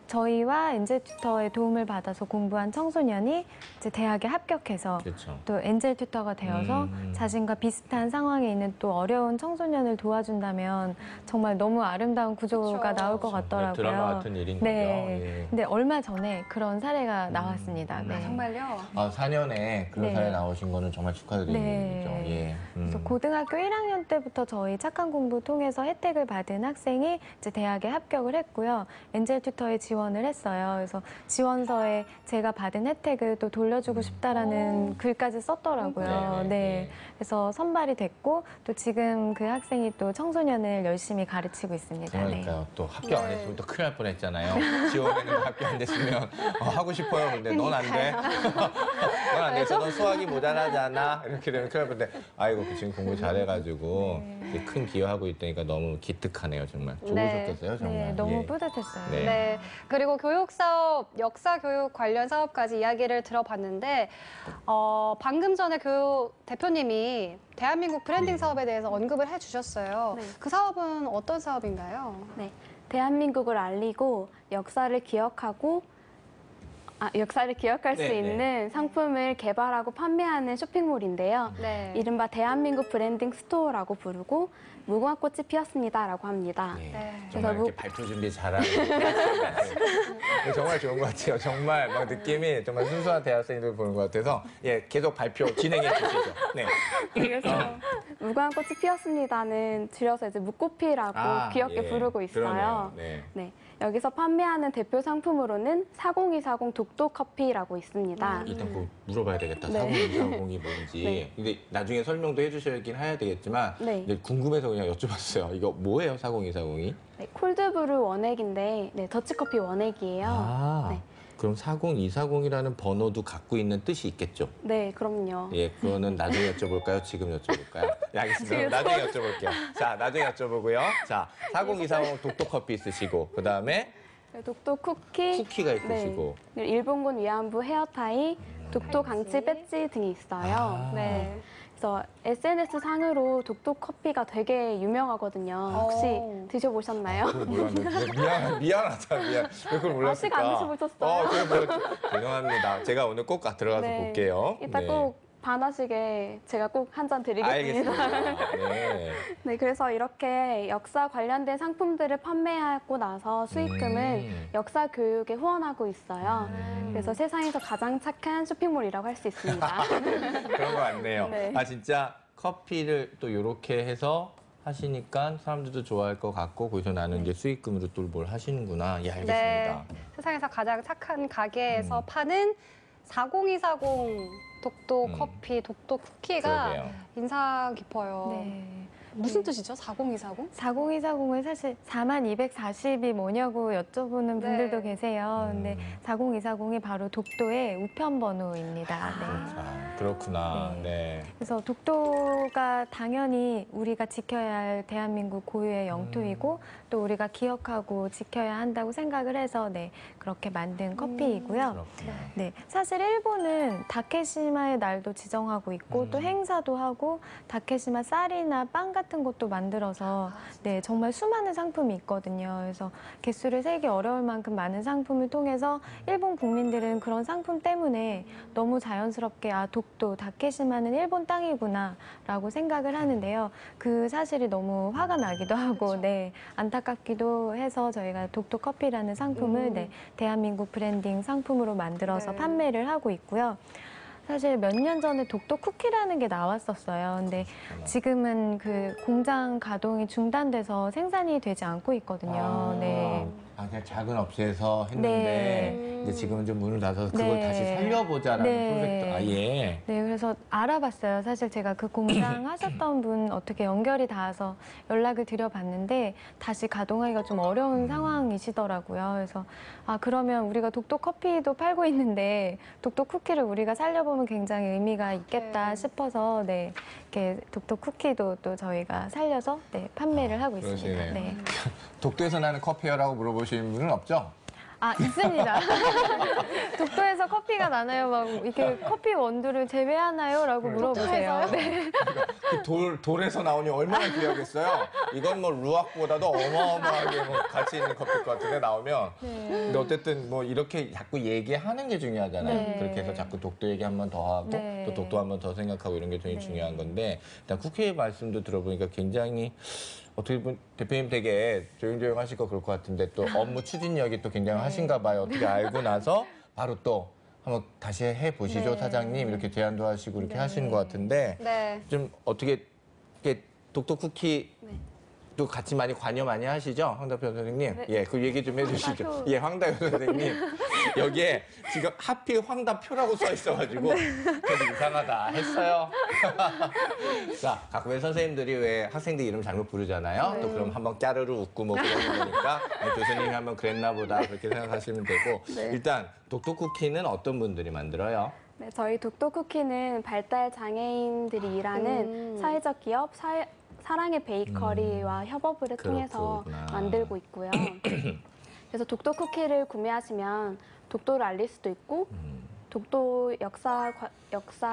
S4: 저희와 엔젤 튜터의 도움을 받아서 공부한 청소년이 이제 대학에 합격해서
S3: 그렇죠.
S4: 또 엔젤 튜터가 되어서 자신과 비슷한 상황에 있는 또 어려운 청소년을 도와준다면 정말 너무 아름다운 구조가
S1: 그렇죠.
S4: 나올 것 같더라고요.
S3: 드라마 같은 일인
S4: 네.
S3: 거죠. 예.
S4: 근데 얼마 전에 그런 사례가 나왔습니다. 네.
S1: 정말요?
S3: 4년에 그런
S4: 네.
S3: 사례 나오신 거는 정말 축하드리는
S4: 네.
S3: 일이죠. 예.
S4: 그래서 고등학교 1학년 때부터 저희 착한 공부 통해서 혜택을 받은 학생이 이제 대학에 합격을 했고요. 엔젤 튜터에 지원을 했어요. 그래서 지원서에 제가 받은 혜택을 또 돌려주고 싶다라는 글까지 썼더라고요.
S3: 네, 네,
S4: 네. 그래서 선발이 됐고 또 지금 그 학생이 또 청소년을 열심히 가르치고 있습니다. 네.
S3: 그러니까요. 또 합격 안
S1: 네.
S3: 했으면 또 큰일 날 뻔했잖아요. 지원에는 합격 안 됐으면 하고 싶어요. 근데 넌 안 돼. 넌 안 돼. 넌 수학이 모자라잖아. 이렇게 되면 큰일 날 뻔한데 아이고 그 친구 공부 잘해가지고 이렇게 큰 기여하고 있다니까 너무 기특하네요. 정말 좋으셨겠어요. 정말.
S4: 네, 너무
S3: 예.
S4: 뿌듯했어요.
S3: 네.
S1: 네. 그리고 교육 사업, 역사 교육 관련 사업까지 이야기를 들어봤는데, 방금 전에 대표님이 대한민국 브랜딩
S3: 네.
S1: 사업에 대해서 언급을 해주셨어요.
S5: 네.
S1: 그 사업은 어떤 사업인가요?
S5: 네, 대한민국을 알리고 역사를 기억하고 역사를 기억할 수
S3: 네,
S5: 있는 상품을 개발하고 판매하는 쇼핑몰인데요.
S1: 네.
S5: 이른바 대한민국 브랜딩 스토어라고 부르고 무궁화 꽃이 피었습니다라고 합니다.
S3: 네.
S5: 그래서
S3: 정말 이렇게 발표 준비 잘하는 정말 좋은 것 같아요. 정말 막 느낌이 정말 순수한 대학생들 보는 것 같아서 계속 발표 진행해 주시죠. 네.
S5: 그래서 무궁화 꽃이 피었습니다는 줄여서 이제 무꽃피라고 귀엽게 부르고 있어요.
S3: 그러네요. 네.
S5: 네. 여기서 판매하는 대표 상품으로는 40240 독도 커피라고 있습니다.
S3: 일단 그거 물어봐야 되겠다.
S5: 네.
S3: 40240이 뭔지.
S5: 네.
S3: 근데 나중에 설명도 해주셔야긴 해야 되겠지만
S5: 네.
S3: 이제 궁금해서 그냥 여쭤봤어요. 이거 뭐예요, 40240이?
S5: 네, 콜드브루 원액인데 더치커피 원액이에요. 네.
S3: 그럼 40240이라는 번호도 갖고 있는 뜻이 있겠죠?
S5: 네, 그럼요.
S3: 예, 그거는 나중에 여쭤볼까요? 지금 여쭤볼까요? 네, 알겠습니다. 그럼 나중에 여쭤볼게요. 자, 나중에 여쭤보고요. 자, 40240 독도 커피 있으시고, 그 다음에
S5: 독도 쿠키가
S3: 있으시고.
S5: 네. 일본군 위안부 헤어타이, 독도 강치 배지 등이 있어요. 네. 그래서 SNS 상으로 독도 커피가 되게 유명하거든요. 혹시 드셔보셨나요?
S3: 그걸 몰랐는데 미안하다. 왜 그걸 몰랐을까?
S5: 아직 안 드셔보셨어요?
S3: 죄송합니다. 제가 오늘 꼭 들어가서
S5: 네.
S3: 볼게요.
S5: 이따
S3: 네.
S5: 꼭 반하시게 제가 꼭 한 잔 드리겠습니다.
S3: 알겠습니다. 네.
S5: 네, 그래서 이렇게 역사 관련된 상품들을 판매하고 나서 수익금은 역사 교육에 후원하고 있어요. 그래서 세상에서 가장 착한 쇼핑몰이라고 할 수 있습니다.
S3: 그런 것 같네요.
S5: 네.
S3: 진짜 커피를 또 이렇게 해서 하시니까 사람들도 좋아할 것 같고 거기서 나는 이제 수익금으로 또 뭘 하시는구나. 예, 알겠습니다.
S1: 네. 세상에서 가장 착한 가게에서 파는 40240 독도 커피, 독도 쿠키가
S3: 그러게요.
S1: 인상 깊어요.
S4: 네.
S1: 무슨 뜻이죠? 40240?
S4: 40240을 사실 4240이 뭐냐고 여쭤보는 분들도 계세요. 근데 40240이 바로 독도의 우편 번호입니다. 네.
S3: 자, 그렇구나. 네.
S4: 그래서 독도가 당연히 우리가 지켜야 할 대한민국 고유의 영토이고 또 우리가 기억하고 지켜야 한다고 생각을 해서 그렇게 만든 커피이고요.
S3: 그렇구나.
S4: 네, 사실 일본은 다케시마의 날도 지정하고 있고 또 행사도 하고 다케시마 쌀이나 빵 같은 것도 만들어서 정말 수많은 상품이 있거든요. 그래서 개수를 세기 어려울 만큼 많은 상품을 통해서 일본 국민들은 그런 상품 때문에 너무 자연스럽게 독도 다케시마는 일본 땅이구나라고 생각을 하는데요. 그 사실이 너무 화가 나기도 하고 안타깝기도 해서 저희가 독도 커피라는 상품을 대한민국 브랜딩 상품으로 만들어서 판매를 하고 있고요. 사실 몇 년 전에 독도 쿠키라는 게 나왔었어요. 근데 지금은 그 공장 가동이 중단돼서 생산이 되지 않고 있거든요. 네.
S3: 그냥 작은 업체에서 했는데 이제 지금은 좀 문을 닫아서 그걸 다시 살려보자라는 프로젝트. 예.
S4: 네, 그래서 알아봤어요. 사실 제가 그 공장 하셨던 분 어떻게 연결이 닿아서 연락을 드려봤는데 다시 가동하기가 좀 어려운 상황이시더라고요. 그래서 그러면 우리가 독도 커피도 팔고 있는데 독도 쿠키를 우리가 살려보면 굉장히 의미가 있겠다 싶어서 이렇게 독도 쿠키도 또 저희가 살려서 판매를 하고 있습니다.
S3: 그러시네요.
S4: 네.
S3: 독도에서 나는 커피요라고 물어보시는 분은 없죠?
S4: 있습니다. 독도에서 커피가 나나요? 막 이렇게 커피 원두를 재배하나요? 라고 물어보세요. 네.
S3: 그 돌에서 나오니 얼마나 귀하겠어요? 이건 뭐 루악보다도 어마어마하게 가치 있는 커피일 것 같은데 나오면. 근데 어쨌든 뭐 이렇게 자꾸 얘기하는 게 중요하잖아요. 그렇게 해서 자꾸 독도 얘기 한 번 더 하고 또 독도 한 번 더 생각하고 이런 게 되게 중요한 건데 일단 국회의 말씀도 들어보니까 굉장히 어떻게 보면 대표님 되게 조용조용하실 거 그럴 것 같은데 또 업무 추진력이 또 굉장히 하신가 봐요. 어떻게 알고 나서 바로 또 한번 다시 해보시죠, 사장님. 이렇게 제안도 하시고 이렇게 하시는 것 같은데 좀 어떻게 이렇게 독도 쿠키 또 같이 많이 관여 많이 하시죠? 황다표 선생님. 예, 그 얘기 좀 해주시죠. 예, 황다표 선생님. 여기에 지금 하필 황다표라고 써 있어가지고 저도 이상하다 했어요. 자, 가끔의 선생님들이 왜 학생들 이름 잘못 부르잖아요. 또 그럼 한번 까르르 웃고 뭐 그러는 거니까 교수님이 한번 그랬나 보다 그렇게 생각하시면 되고 일단 독도 쿠키는 어떤 분들이 만들어요?
S5: 네, 저희 독도 쿠키는 발달 장애인들이 일하는 사회적 기업 사랑의 베이커리와 협업을 통해서
S3: 그렇구나.
S5: 만들고 있고요. 그래서 독도 쿠키를 구매하시면 독도를 알릴 수도 있고 독도 역사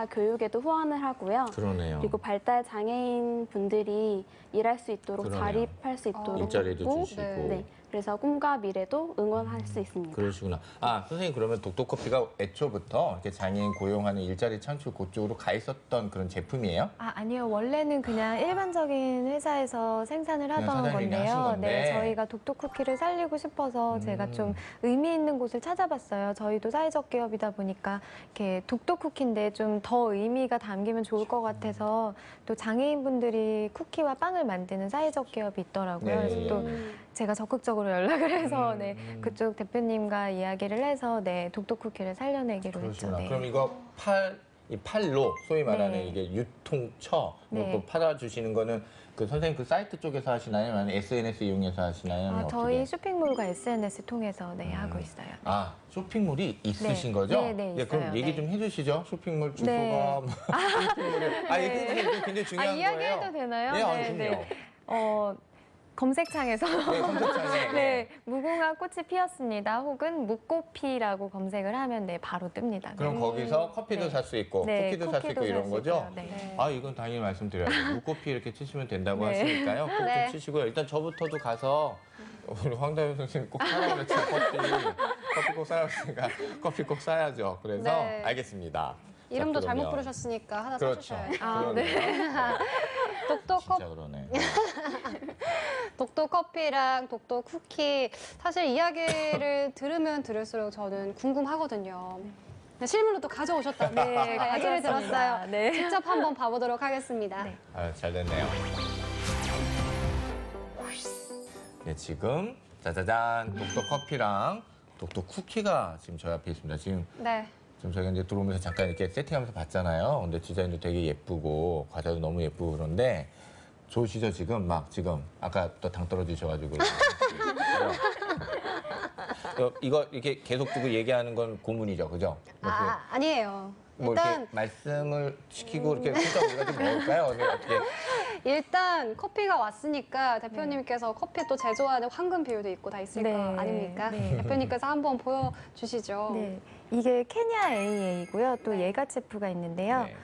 S5: 교육에도 후원을 하고요.
S3: 그러네요.
S5: 그리고 발달 장애인 분들이 일할 수 있도록
S3: 그러네요.
S5: 자립할 수 있도록
S3: 일자리도
S5: 돕고,
S3: 주시고.
S5: 네, 그래서 꿈과 미래도 응원할 수 있습니다.
S3: 그러시구나. 아, 선생님 그러면 독도커피가 애초부터 이렇게 장애인 고용하는 일자리 창출 그쪽으로 가 있었던 그런 제품이에요?
S4: 아니요. 원래는 그냥 일반적인 회사에서 생산을
S3: 그냥
S4: 하던
S3: 사장님이 하신
S4: 건데요.
S3: 건데.
S4: 네, 저희가 독도 쿠키를 살리고 싶어서 제가 좀 의미 있는 곳을 찾아봤어요. 저희도 사회적 기업이다 보니까 이렇게 독도 쿠키인데 좀 더 의미가 담기면 좋을 것 같아서 또 장애인분들이 쿠키와 빵을 만드는 사회적 기업이 있더라고요.
S3: 네.
S4: 그래서 또 제가 적극적으로 연락을 해서 네, 그쪽 대표님과 이야기를 해서 네, 독도 쿠키를 살려내기로 했죠.
S3: 그러시구나.
S4: 네.
S3: 그럼 이거 이 팔로 소위 말하는
S4: 네.
S3: 이게 유통처
S4: 네.
S3: 또 팔아주시는 거는 그 선생님 그 사이트 쪽에서 하시나요? 아니면 SNS 이용해서 하시나요? 아니면
S4: 저희
S3: 어떻게?
S4: 쇼핑몰과 SNS 통해서 네, 하고 있어요. 네.
S3: 아, 쇼핑몰이 있으신
S4: 네.
S3: 거죠?
S4: 네, 네,
S3: 예, 그럼
S4: 있어요.
S3: 얘기
S4: 네.
S3: 좀 해주시죠. 쇼핑몰 주소가
S4: 네.
S3: 뭐 쇼핑몰이 이거 굉장히 중요한 거예요.
S4: 이야기해도 되나요?
S3: 네, 아니, 그럼요.
S4: 검색창에서
S3: 네, 검색창에.
S4: 네, 무궁화 꽃이 피었습니다. 혹은 무꽃피라고 검색을 하면 네, 바로 뜹니다.
S3: 그럼
S4: 네.
S3: 거기서 커피도
S4: 네.
S3: 살 수 있고
S4: 네,
S3: 쿠키도 살 수 있고
S4: 쿠키도
S3: 이런
S4: 살수
S3: 거죠?
S4: 있고요. 네.
S3: 아, 이건 당연히 말씀드려야죠. 무코피 이렇게 치시면 된다고
S4: 네.
S3: 하시니까요. 꼭
S1: 네.
S3: 좀 치시고요. 일단 저부터도 가서 우리 황다윤 선생님 꼭 사라고 그랬죠. 커피 꼭 사라고 했으니까 커피 꼭 사야죠. 그래서
S1: 네.
S3: 알겠습니다.
S1: 이름도
S3: 자,
S1: 잘못
S3: 그러면.
S1: 부르셨으니까 하나
S3: 그렇죠.
S1: 사주셔야죠.
S3: 그러네요.
S1: 독도
S3: 진짜 그러네.
S1: 독도 커피랑 독도 쿠키 사실 이야기를 들으면 들을수록 저는 궁금하거든요. 근데 실물로 또 가져오셨다고
S4: 네,
S1: 제가 얘기를
S4: 가져왔습니다.
S1: 들었어요.
S4: 네.
S1: 직접 한번 봐보도록 하겠습니다.
S4: 네.
S3: 아, 잘 됐네요. 네, 지금 짜자잔 독도 커피랑 독도 쿠키가 지금 저희 앞에 있습니다. 지금
S1: 네.
S3: 저희가 이제 들어오면서 잠깐 이렇게 세팅하면서 봤잖아요. 근데 디자인도 되게 예쁘고 과자도 너무 예쁘고 그런데 좋으시죠 지금 지금 아까 또 당 떨어지셔가지고 이거 이렇게 계속 두고 얘기하는 건 고문이죠, 그죠?
S1: 아니에요.
S3: 뭐
S1: 일단
S3: 이렇게 말씀을 시키고 이렇게 혼자 우리가 좀 먹을까요? 어떻게?
S1: 일단 커피가 왔으니까 대표님께서 커피 또 제조하는 황금 비율도 있고 다 있을
S4: 네.
S1: 거 아닙니까?
S4: 네.
S1: 대표님께서 한번 보여주시죠.
S4: 네, 이게 케냐 AA이고요. 또
S1: 네.
S4: 예가체프가 있는데요.
S3: 네.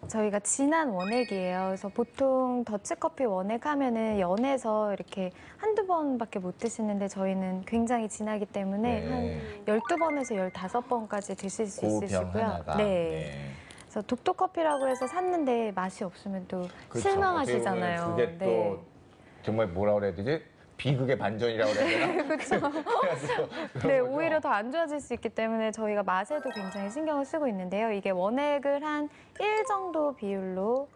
S4: 저희가 진한 원액이에요. 그래서 보통 더치커피 원액 하면은 연해서 이렇게 한두 번밖에 못 드시는데 저희는 굉장히 진하기 때문에
S3: 네.
S4: 한 12번에서 15번까지 드실 수
S3: 고병
S4: 있으시고요.
S3: 하나가.
S4: 네. 그래서 독도 커피라고 해서 샀는데 맛이 없으면 또
S3: 그렇죠.
S4: 실망하시잖아요.
S3: 어떻게 보면 그게 또 정말 뭐라 그래야 되지? 비극의 반전이라고 그래야 되나?
S4: 그렇죠. 네, 오히려 더 안 좋아질 수 있기 때문에 저희가 맛에도 굉장히 신경을 쓰고 있는데요. 이게 원액을 한 1 정도 비율로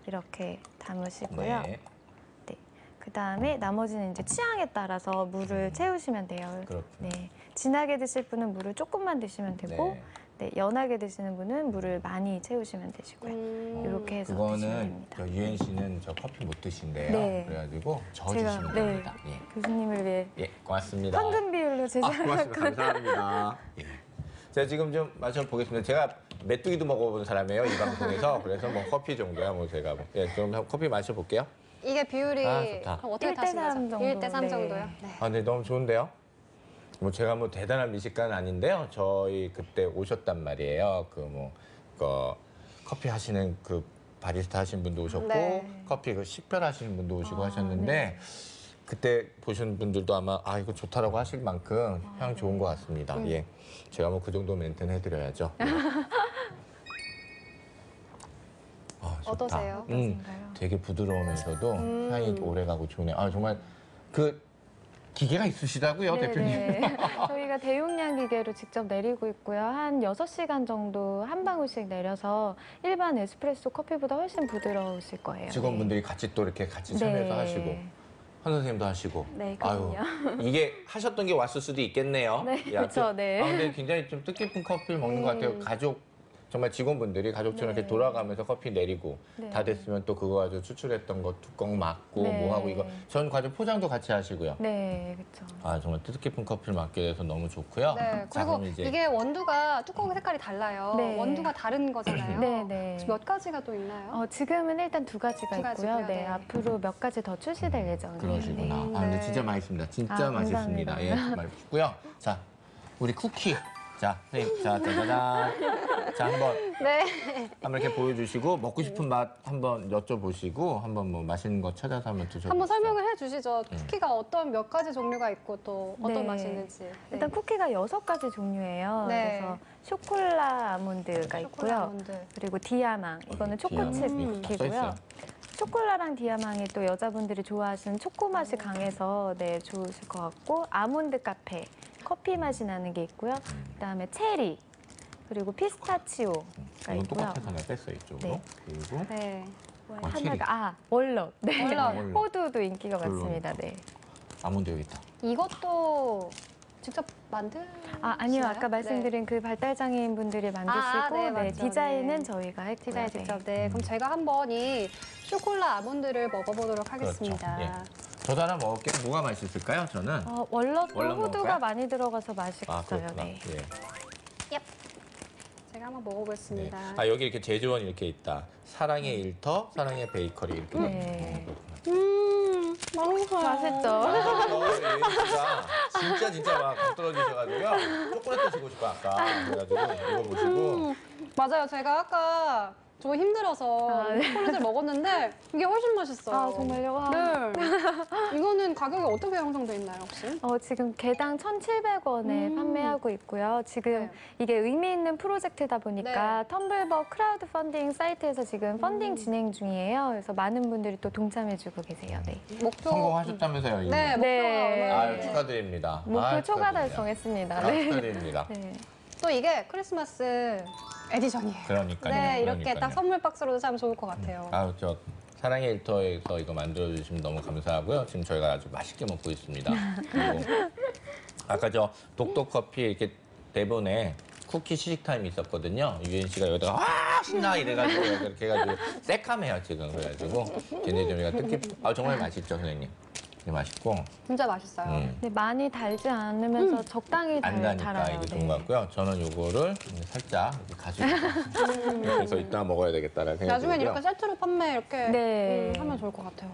S4: 이렇게 담으시고요.
S3: 네.
S4: 그다음에 나머지는 이제 취향에 따라서 물을 채우시면 돼요.
S3: 그렇군요.
S4: 네. 진하게 드실 분은 물을 조금만 드시면 되고 네, 연하게 드시는 분은 물을 많이 채우시면 되시고요. 이렇게 해서 드시면
S3: 그거는
S4: 됩니다.
S3: 유엔 씨는 저 커피 못 드신대요.
S4: 네.
S3: 그래가지고 저
S4: 제가,
S3: 주시면
S4: 네.
S3: 됩니다. 예.
S4: 교수님을 위해
S3: 예, 고맙습니다.
S4: 황금 비율로 제작을
S3: 고맙습니다. 감사합니다. 예. 제가 지금 좀 마셔보겠습니다. 제가 메뚜기도 먹어본 사람이에요, 이 방송에서. 그래서 뭐 커피 정도야, 뭐 제가 뭐. 예, 좀 커피 마셔볼게요.
S1: 이게 비율이
S3: 좋다.
S1: 그럼 어떻게
S4: 1대
S1: 타신
S4: 3
S1: 거죠?
S4: 정도.
S1: 1대 3
S4: 네.
S1: 정도요? 네.
S3: 아, 네, 너무 좋은데요? 뭐 제가 뭐 대단한 미식가는 아닌데요. 저희 그때 오셨단 말이에요. 커피 하시는 그 바리스타 하시는 분도 오셨고,
S1: 네.
S3: 커피 그 식별 하시는 분도 오시고 하셨는데, 그때 보신 분들도 아마 이거 좋다라고 하실 만큼 향 좋은 것 같습니다. 예. 제가 뭐 그 정도 멘트는 해드려야죠. 예. 좋다.
S1: 어떠세요?
S4: 어떠신가요?
S3: 되게 부드러우면서도 향이 오래가고 좋네요. 정말 그 기계가 있으시다고요, 대표님?
S4: 네네. 저희가 대용량 기계로 직접 내리고 있고요. 한 6시간 정도 한 방울씩 내려서 일반 에스프레소 커피보다 훨씬 부드러우실 거예요.
S3: 직원분들이 같이 또 이렇게 같이 참여해서 하시고 한 선생님도 하시고.
S4: 네, 그럼요.
S3: 이게 하셨던 게 왔을 수도 있겠네요.
S4: 네,
S3: 예,
S4: 그렇죠. 네.
S3: 근데 굉장히 좀 뜻깊은 커피를 먹는 것 같아요. 정말 직원분들이 가족처럼
S4: 네.
S3: 이렇게 돌아가면서 커피 내리고
S4: 네.
S3: 다 됐으면 또 그거 가지고 추출했던 거 뚜껑 막고
S4: 네.
S3: 뭐 하고 이거 전 과정 포장도 같이 하시고요.
S4: 네, 그렇죠.
S3: 정말 뜻깊은 커피를 맡게 돼서 너무 좋고요.
S1: 네.
S3: 자,
S1: 그리고
S3: 그럼 이제
S1: 이게 원두가 뚜껑 색깔이 달라요.
S4: 네.
S1: 원두가 다른 거잖아요.
S4: 네, 네.
S1: 혹시 몇 가지가 또 있나요?
S4: 지금은 일단 2가지가
S1: 두
S4: 있고요.
S1: 가지고요.
S4: 네,
S1: 네.
S4: 앞으로 몇 가지 더 출시될 예정이에요.
S3: 그러시구나.
S4: 네.
S3: 근데
S1: 네.
S3: 진짜 맛있습니다. 진짜 맛있습니다.
S4: 감사합니다.
S3: 예, 정말 맛있고요. 자, 우리 쿠키. 자, 선생님, 자, 짜자잔. 자, 한번
S1: 네.
S3: 한번 이렇게 보여주시고 먹고 싶은 맛 한번 여쭤보시고 한번 뭐 맛있는 거 찾아서 한번 드셔보세요.
S1: 한번 설명을 해주시죠. 쿠키가 어떤 몇 가지 종류가 있고 또 어떤
S4: 네.
S1: 맛이 있는지. 네.
S4: 일단 쿠키가 6가지 종류예요.
S1: 네.
S4: 그래서 쇼콜라 아몬드가 있고요.
S1: 초콜릿 아몬드.
S4: 그리고 디아망, 이거는 초코칩
S3: 디아망.
S4: 쿠키고요.
S3: 써있어요.
S4: 초콜라랑 디아망이 또 여자분들이 좋아하시는 초코 맛이 강해서 네, 좋으실 것 같고, 아몬드 카페, 커피 맛이 나는 게 있고요. 그다음에 체리, 그리고 피스타치오가
S3: 이건
S4: 있고요.
S3: 똑같아서 내가 뺐어요, 이쪽으로.
S4: 네.
S3: 그리고
S1: 네.
S3: 체리.
S4: 월넛. 네.
S1: 월넛.
S4: 호두도 인기가
S3: 월넛.
S4: 많습니다. 네.
S3: 아몬드 여기 있다.
S1: 이것도 직접 만드?
S4: 아니요. 아까 말씀드린 그 발달장애인 분들이 만드시고
S1: 네,
S4: 네,
S1: 맞죠.
S4: 디자인은
S1: 네.
S4: 저희가 했고요.
S1: 디자인
S4: 네.
S1: 직접. 네. 그럼 제가 한번 이 쇼콜라 아몬드를 먹어보도록 하겠습니다.
S3: 그렇죠. 예. 저도 하나 먹을게요. 뭐가 맛있을까요? 저는.
S4: 월넛도
S3: 월넛
S4: 호두가
S3: 먹을까요?
S4: 많이 들어가서 맛있어요.
S3: 그렇구나.
S4: 네.
S3: 예.
S1: 제가 한번
S3: 네.
S1: 먹어보겠습니다.
S3: 아, 여기 이렇게 제조원 이렇게 있다. 사랑의 일터, 사랑의 베이커리 이렇게.
S4: 네.
S1: 맛있어요.
S4: 맛있죠?
S3: 진짜 막 떨어지셔가지고요. 초콜릿 드시고 싶어 아까. 그래가지고 이거 보시고.
S1: 맞아요. 제가 아까 좀 힘들어서
S4: 네.
S1: 초콜릿을 먹었는데 이게 훨씬 맛있어요.
S4: 아, 정말요? 와.
S1: 네. 이거는 가격이 어떻게 형성돼 있나요, 혹시?
S4: 지금 개당 1,700원에 판매하고 있고요. 지금
S1: 네.
S4: 이게 의미 있는 프로젝트다 보니까 텀블벅 크라우드 펀딩 사이트에서 지금 펀딩 진행 중이에요. 그래서 많은 분들이 또 동참해주고 계세요. 네.
S1: 목표
S3: 성공하셨다면서요. 이미.
S1: 네, 목표가
S4: 네.
S1: 얼마나
S3: 아유, 축하드립니다.
S4: 목표
S3: 아유,
S4: 초과
S3: 축하드립니다.
S4: 달성했습니다.
S3: 아,
S4: 네.
S3: 축하드립니다.
S4: 네.
S1: 또 이게 크리스마스 에디션이에요.
S3: 그러니까요.
S1: 네, 이렇게
S3: 그러니까요.
S1: 딱 선물 박스로도 참 좋을 것 같아요.
S3: 아유, 저 사랑의 일터에서 이거 만들어주시면 너무 감사하고요. 지금 저희가 아주 맛있게 먹고 있습니다. 그리고 아까 저 독도커피 이렇게 대본에 쿠키 시식 타임 있었거든요. 유엔 씨가 여기다가 와 신나 이래가지고 이렇게 해가지고 새카매요 지금. 그래가지고 걔네들이가 특히 정말 맛있죠 선생님. 네, 맛있고
S1: 진짜 맛있어요.
S4: 네, 많이 달지 않으면서 적당히
S3: 안 다니까
S4: 달아요.
S3: 이게
S4: 네.
S3: 좋은 것 같고요. 저는 요거를 살짝 이렇게 가지고 그래서 이따 먹어야 되겠다라는 생각이
S1: 나중엔
S3: 들고요.
S1: 이렇게 세트로 판매 이렇게
S4: 네.
S1: 하면 좋을 것 같아요.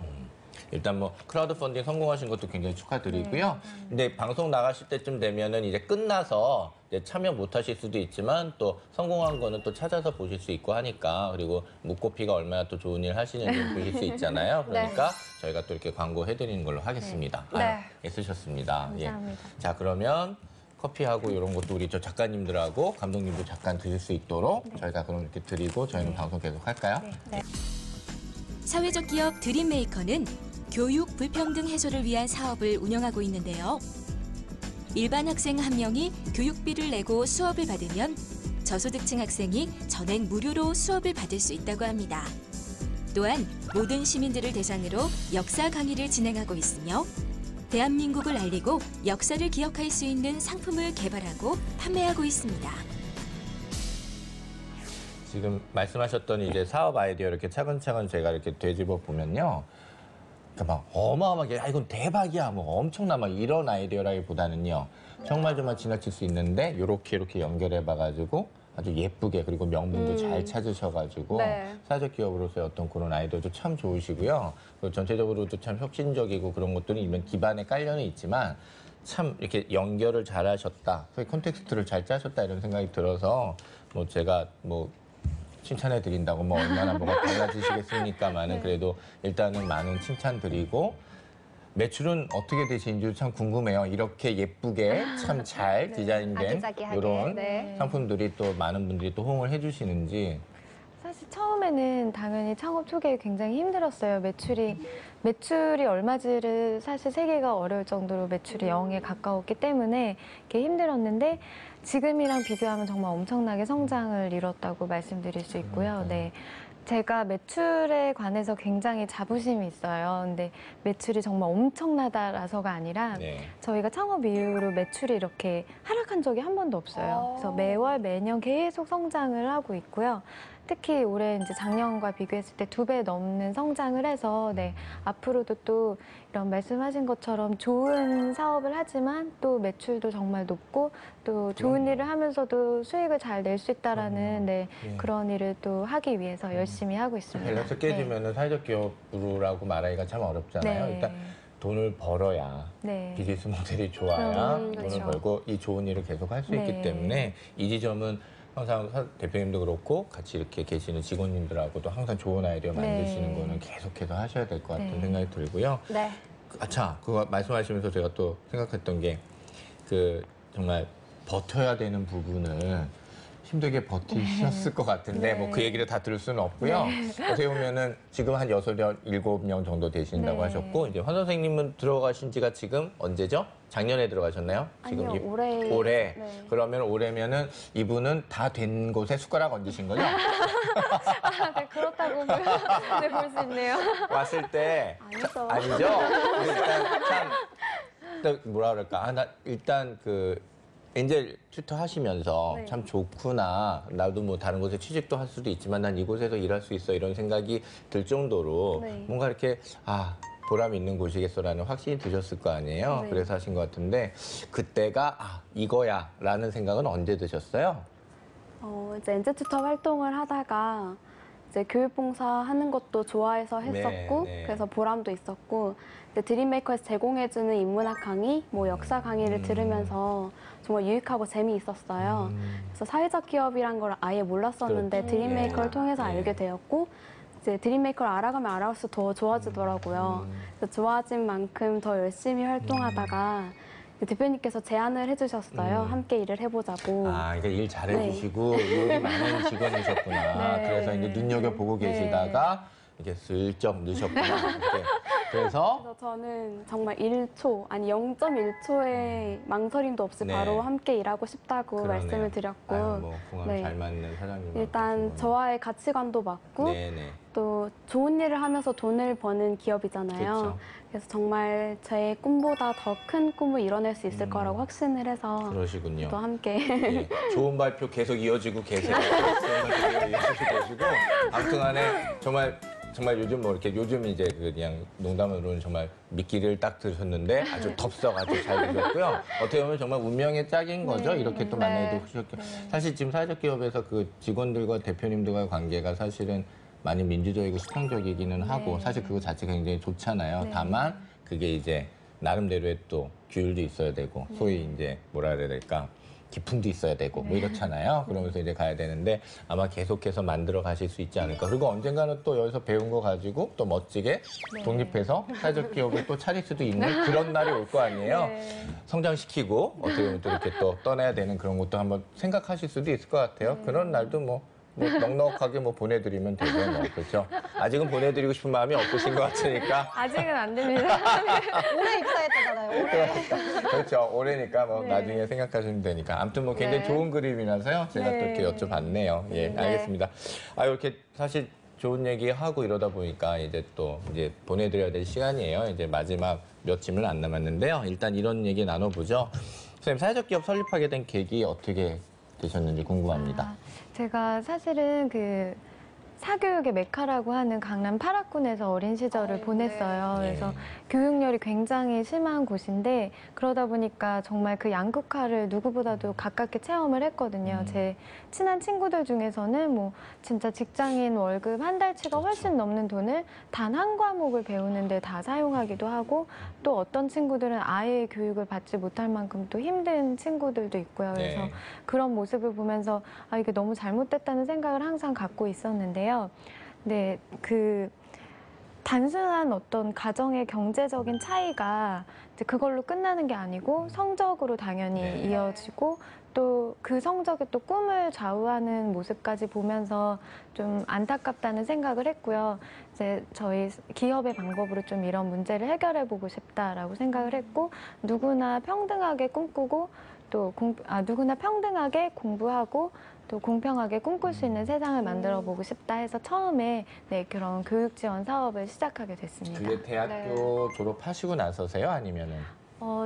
S3: 일단 뭐 크라우드 펀딩 성공하신 것도 굉장히 축하드리고요. 근데 방송 나가실 때쯤 되면은 이제 끝나서 이제 참여 못 하실 수도 있지만 또 성공한 거는 또 찾아서 보실 수 있고 하니까 그리고 묵코피가 얼마나 또 좋은 일 하시는지 보실 수 있잖아요. 그러니까 저희가 또 이렇게 광고해 드리는 걸로 하겠습니다.
S1: 네.
S3: 아유, 애쓰셨습니다.
S4: 감사합니다.
S3: 예. 자, 그러면 커피하고 이런 것도 우리 저 작가님들하고 감독님도 잠깐 드실 수 있도록 저희가 그럼 이렇게 드리고 저희는 방송 계속 할까요?
S2: 사회적 기업 드림메이커는 교육 불평등 해소를 위한 사업을 운영하고 있는데요. 일반 학생 1명이 교육비를 내고 수업을 받으면 저소득층 학생이 전액 무료로 수업을 받을 수 있다고 합니다. 또한 모든 시민들을 대상으로 역사 강의를 진행하고 있으며 대한민국을 알리고 역사를 기억할 수 있는 상품을 개발하고 판매하고 있습니다.
S3: 지금 말씀하셨던 이제 사업 아이디어 이렇게 차근차근 제가 이렇게 되짚어 보면요. 그러니까 막 어마어마하게 이건 대박이야 뭐 엄청나 막 이런 아이디어라기보다는요. 정말 지나칠 수 있는데 이렇게 연결해 봐가지고 아주 예쁘게 그리고 명분도 잘 찾으셔가지고
S1: 네.
S3: 사회적 기업으로서의 어떤 그런 아이디어도 참 좋으시고요. 그리고 전체적으로도 참 혁신적이고 그런 것들이 이면 기반에 깔려는 있지만 참 이렇게 연결을 잘하셨다. 소위 콘텍스트를 잘 짜셨다 이런 생각이 들어서 뭐 제가 뭐 칭찬해 드린다고 뭐 얼마나 뭐가 달라지시겠습니까만은 그래도 일단은 많은 칭찬 드리고 매출은 어떻게 되시는지 참 궁금해요. 이렇게 예쁘게 참 잘 디자인된
S1: 아기자기하게.
S3: 이런
S1: 네.
S3: 상품들이 또 많은 분들이 또 호응을 해주시는지
S4: 사실 처음에는 당연히 창업 초기에 굉장히 힘들었어요. 매출이 얼마지를 사실 세기가 어려울 정도로 매출이 0에 가까웠기 때문에 이렇게 힘들었는데 지금이랑 비교하면 정말 엄청나게 성장을 이뤘다고 말씀드릴 수 있고요. 네. 제가 매출에 관해서 굉장히 자부심이 있어요. 근데 매출이 정말 엄청나다라서가 아니라
S3: 네.
S4: 저희가 창업 이후로 매출이 이렇게 하락한 적이 한 번도 없어요. 그래서 매월 매년 계속 성장을 하고 있고요. 특히 올해 이제 작년과 비교했을 때 2배 넘는 성장을 해서 네, 앞으로도 또 이런 말씀하신 것처럼 좋은 사업을 하지만 또 매출도 정말 높고 또 좋은 일을 하면서도 수익을 잘 낼 수 있다라는 네, 그런 일을 또 하기 위해서 열심히 하고 있습니다.
S3: 밸런스 깨지면은 사회적 기업으로라고 말하기가 참 어렵잖아요.
S4: 네.
S3: 일단 돈을 벌어야
S4: 네.
S3: 비즈니스 모델이 좋아야 돈을
S1: 그렇죠.
S3: 벌고 이 좋은 일을 계속 할 수 있기
S4: 네.
S3: 때문에 이 지점은 항상 대표님도 그렇고 같이 이렇게 계시는 직원님들하고도 항상 좋은 아이디어 만드시는
S4: 네.
S3: 거는 계속해서 하셔야 될 것 같은
S4: 네.
S3: 생각이 들고요.
S1: 네.
S3: 아차, 그거 말씀하시면서 제가 또 생각했던 게 그 정말 버텨야 되는 부분을 힘들게 버티셨을 것 같은데
S4: 네.
S3: 뭐 그 얘기를 다 들을 수는 없고요. 어떻게 보면은 지금 한 6, 7명 정도 되신다고
S4: 네.
S3: 하셨고 이제 환 선생님은 들어가신 지가 지금 언제죠? 작년에 들어가셨나요?
S5: 아니요,
S3: 지금
S5: 올해.
S3: 올해.
S5: 네.
S3: 그러면 올해면은 이분은 다 된 곳에 숟가락 얹으신 거죠?
S4: 네, 그렇다고 네, 볼 수 있네요.
S3: 왔을 때
S5: 아니죠.
S3: 아니죠? 근데 일단 참 뭐라 그럴까? 일단 그 엔젤 튜터 하시면서
S5: 네.
S3: 참 좋구나. 나도 뭐 다른 곳에 취직도 할 수도 있지만 난 이곳에서 일할 수 있어. 이런 생각이 들 정도로
S5: 네.
S3: 뭔가 이렇게 보람 있는 곳이겠어라는 확신이 드셨을 거 아니에요.
S5: 네.
S3: 그래서 하신 것 같은데 그때가 이거야 라는 생각은 언제 드셨어요?
S5: 이제 엔젤 튜터 활동을 하다가 이제 교육봉사 하는 것도 좋아해서 했었고
S3: 네.
S5: 그래서 보람도 있었고 이제 드림메이커에서 제공해주는 인문학 강의, 뭐 역사 강의를 들으면서 정말 유익하고 재미있었어요. 그래서 사회적 기업이란 걸 아예 몰랐었는데
S3: 그렇죠.
S5: 드림메이커를
S3: 네.
S5: 통해서
S3: 네.
S5: 알게 되었고 이제 드림메이커를 알아가면 알아갈수록 더 좋아지더라고요. 그래서 좋아진 만큼 더 열심히 활동하다가 대표님께서 제안을 해주셨어요. 함께 일을 해보자고.
S3: 그러니까 일 잘해주시고 요리 많은 직원이셨구나.
S5: 네.
S3: 그래서 이제 눈여겨보고
S5: 네.
S3: 계시다가 이렇게 슬쩍 넣으셨구나. 이렇게. 그래서
S5: 그래서 저는 정말 1초, 아니 0.1초의 망설임도 없이
S3: 네.
S5: 바로 함께 일하고 싶다고
S3: 그러네요.
S5: 말씀을 드렸고
S3: 아유, 뭐 궁합
S5: 네.
S3: 잘 맞는 사장님.
S5: 일단 저와의 가치관도 맞고
S3: 네네.
S5: 또 좋은 일을 하면서 돈을 버는 기업이잖아요.
S3: 그렇죠.
S5: 그래서 정말 제 꿈보다 더 큰 꿈을 이뤄낼 수 있을 거라고 확신을 해서
S3: 그러시군요.
S5: 또 함께
S3: 예, 좋은 발표 계속 이어지고 계세요. 좋은 발표 이어지고 계시고 아무튼간에 정말 요즘 뭐 이렇게 요즘 이제 그냥 농담으로는 정말 미끼를 딱 들으셨는데 아주 덥석 아주 잘 되셨고요. 어떻게 보면 정말 운명의 짝인 거죠. 이렇게 또 만나게 되셨고 사실 지금 사회적 기업에서 그 직원들과 대표님들과의 관계가 사실은 많이 민주적이고 수평적이기는 하고 사실 그거 자체가 굉장히 좋잖아요. 다만 그게 이제 나름대로의 또 규율도 있어야 되고 소위 이제 뭐라 그래야 될까 기품도 있어야 되고 뭐 이렇잖아요. 그러면서 이제 가야 되는데 아마 계속해서 만들어 가실 수 있지 않을까. 그리고 언젠가는 또 여기서 배운 거 가지고 또 멋지게 독립해서 사회적 기업을 또 차릴 수도 있는 그런 날이 올 거 아니에요. 성장시키고 어떻게 보면 또 이렇게 또 떠나야 되는 그런 것도 한번 생각하실 수도 있을 것 같아요. 그런 날도 뭐 넉넉하게 뭐 보내드리면 되죠. 뭐. 그렇죠. 아직은 보내드리고 싶은 마음이 없으신 것 같으니까.
S4: 아직은 안 됩니다.
S1: 올해 입사했다잖아요. 올해.
S3: 그렇죠. 올해니까 뭐 나중에 생각하시면 되니까. 아무튼 뭐 굉장히
S1: 네.
S3: 좋은 그림이라서요. 제가 또 이렇게 여쭤봤네요. 예, 알겠습니다. 이렇게 사실 좋은 얘기 하고 이러다 보니까 이제 또 이제 보내드려야 될 시간이에요. 이제 마지막 몇 질문 안 남았는데요. 일단 이런 얘기 나눠보죠. 선생님, 사회적 기업 설립하게 된 계기 어떻게 되셨는지 궁금합니다.
S4: 제가 사실은 그 사교육의 메카라고 하는 강남 8학군에서 어린 시절을 보냈어요.
S3: 네.
S4: 그래서 교육열이 굉장히 심한 곳인데 그러다 보니까 정말 그 양극화를 누구보다도 가깝게 체험을 했거든요. 제 친한 친구들 중에서는 뭐 진짜 직장인 월급 한 달치가 훨씬 넘는 돈을 단 한 과목을 배우는데 다 사용하기도 하고 또 어떤 친구들은 아예 교육을 받지 못할 만큼 또 힘든 친구들도 있고요. 그래서
S3: 네.
S4: 그런 모습을 보면서 이게 너무 잘못됐다는 생각을 항상 갖고 있었는데요. 네, 그 단순한 어떤 가정의 경제적인 차이가 이제 그걸로 끝나는 게 아니고 성적으로 당연히
S3: 네.
S4: 이어지고 또 그 성적이 또 꿈을 좌우하는 모습까지 보면서 좀 안타깝다는 생각을 했고요. 이제 저희 기업의 방법으로 좀 이런 문제를 해결해 보고 싶다라고 생각을 했고 누구나 평등하게 꿈꾸고 또 누구나 평등하게 공부하고 또 공평하게 꿈꿀 수 있는 세상을 만들어 보고 싶다 해서 처음에 그런 교육 지원 사업을 시작하게 됐습니다.
S3: 그게 대학교 졸업하시고 나서세요? 아니면은?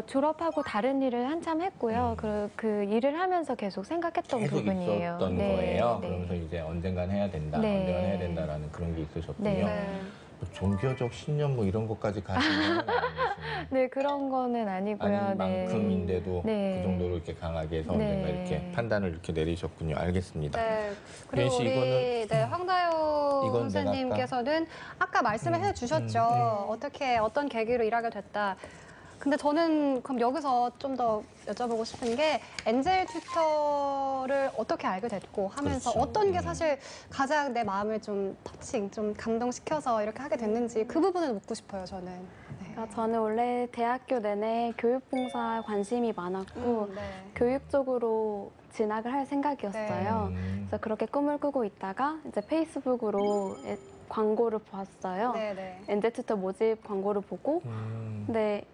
S4: 졸업하고 다른 일을 한참 했고요. 그 일을 하면서 계속 생각했던
S3: 계속
S4: 부분이에요.
S3: 있었던
S4: 네,
S3: 거예요.
S4: 네.
S3: 그러면서 이제 언젠간 해야 된다,
S4: 네.
S3: 언젠간 해야 된다라는 그런 게 있으셨군요.
S4: 네.
S3: 뭐 종교적 신념 뭐 이런 것까지 가시는 건 아니시네요.
S4: 네, 그런 거는 아니고요.
S3: 아닌 만큼인데도
S4: 네.
S3: 그 정도로 이렇게 강하게 해서 언젠가
S4: 네.
S3: 이렇게 판단을 이렇게 내리셨군요. 알겠습니다.
S1: 네. 그리고
S3: 씨,
S1: 우리 황다효
S3: 이건
S1: 선생님께서는 아까 말씀을 해주셨죠. 어떤 계기로 일하게 됐다. 근데 저는 그럼 여기서 좀 더 여쭤보고 싶은 게 엔젤 튜터를 어떻게 알게 됐고 하면서
S3: 그렇죠.
S1: 어떤 게 사실 가장 내 마음을 좀 터칭, 좀 감동시켜서 이렇게 하게 됐는지 그 부분을 묻고 싶어요, 저는. 네.
S5: 그러니까 저는 원래 대학교 내내 교육봉사에 관심이 많았고
S1: 네.
S5: 교육 쪽으로 진학을 할 생각이었어요.
S3: 음.
S5: 그래서 그렇게 꿈을 꾸고 있다가 이제 페이스북으로 광고를 보았어요.
S1: 네, 네.
S5: 엔젤 튜터 모집 광고를 보고 근데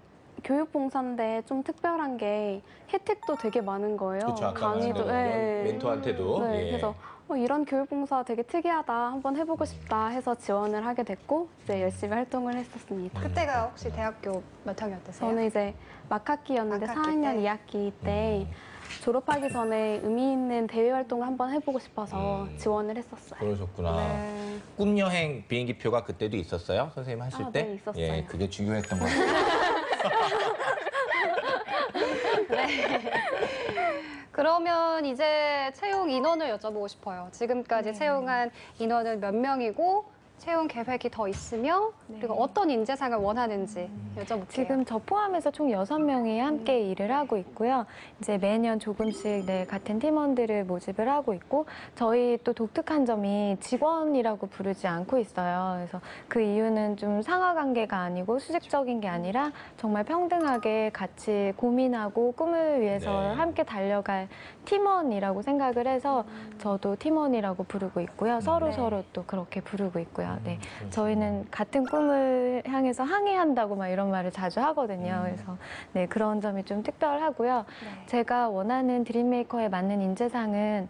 S5: 교육봉사인데 좀 특별한 게 혜택도 되게 많은 거예요.
S3: 그렇죠. 아까
S5: 강의도
S3: 말씀드린 멘토한테도.
S5: 네,
S3: 예.
S5: 그래서 이런 교육봉사 되게 특이하다, 한번 해보고 싶다 해서 지원을 하게 됐고 이제 열심히 활동을 했었습니다.
S1: 그때가 혹시 대학교 몇 학년이었어요?
S5: 저는 이제 막학기였는데
S1: 막학기
S5: 4학년
S1: 때?
S5: 2학기 때 졸업하기 전에 의미 있는 대외 활동을 한번 해보고 싶어서 지원을 했었어요.
S3: 그러셨구나.
S1: 네.
S3: 꿈 여행 비행기표가 그때도 있었어요? 선생님 하실
S5: 아,
S3: 때?
S5: 네, 있었어요.
S3: 예, 그게 중요했던 것 같아요.
S1: 그러면 이제 채용 인원을 여쭤보고 싶어요. 지금까지 채용한 인원은 몇 명이고 채용 계획이 더 있으며 그리고 어떤 인재상을 원하는지 여쭤볼게요.
S4: 지금 저 포함해서 총 6명이 함께 일을 하고 있고요. 이제 매년 조금씩 같은 팀원들을 모집을 하고 있고 저희 또 독특한 점이 직원이라고 부르지 않고 있어요. 그래서 그 이유는 좀 상하 관계가 아니고 수직적인 게 아니라 정말 평등하게 같이 고민하고 꿈을 위해서
S3: 네.
S4: 함께 달려갈 팀원이라고 생각을 해서 저도 팀원이라고 부르고 있고요. 서로 또 그렇게 부르고 있고요. 네. 저희는 같은 꿈을 향해서 항해한다고 막 이런 말을 자주 하거든요. 그래서 네, 그런 점이 좀 특별하고요. 제가 원하는 드림메이커에 맞는 인재상은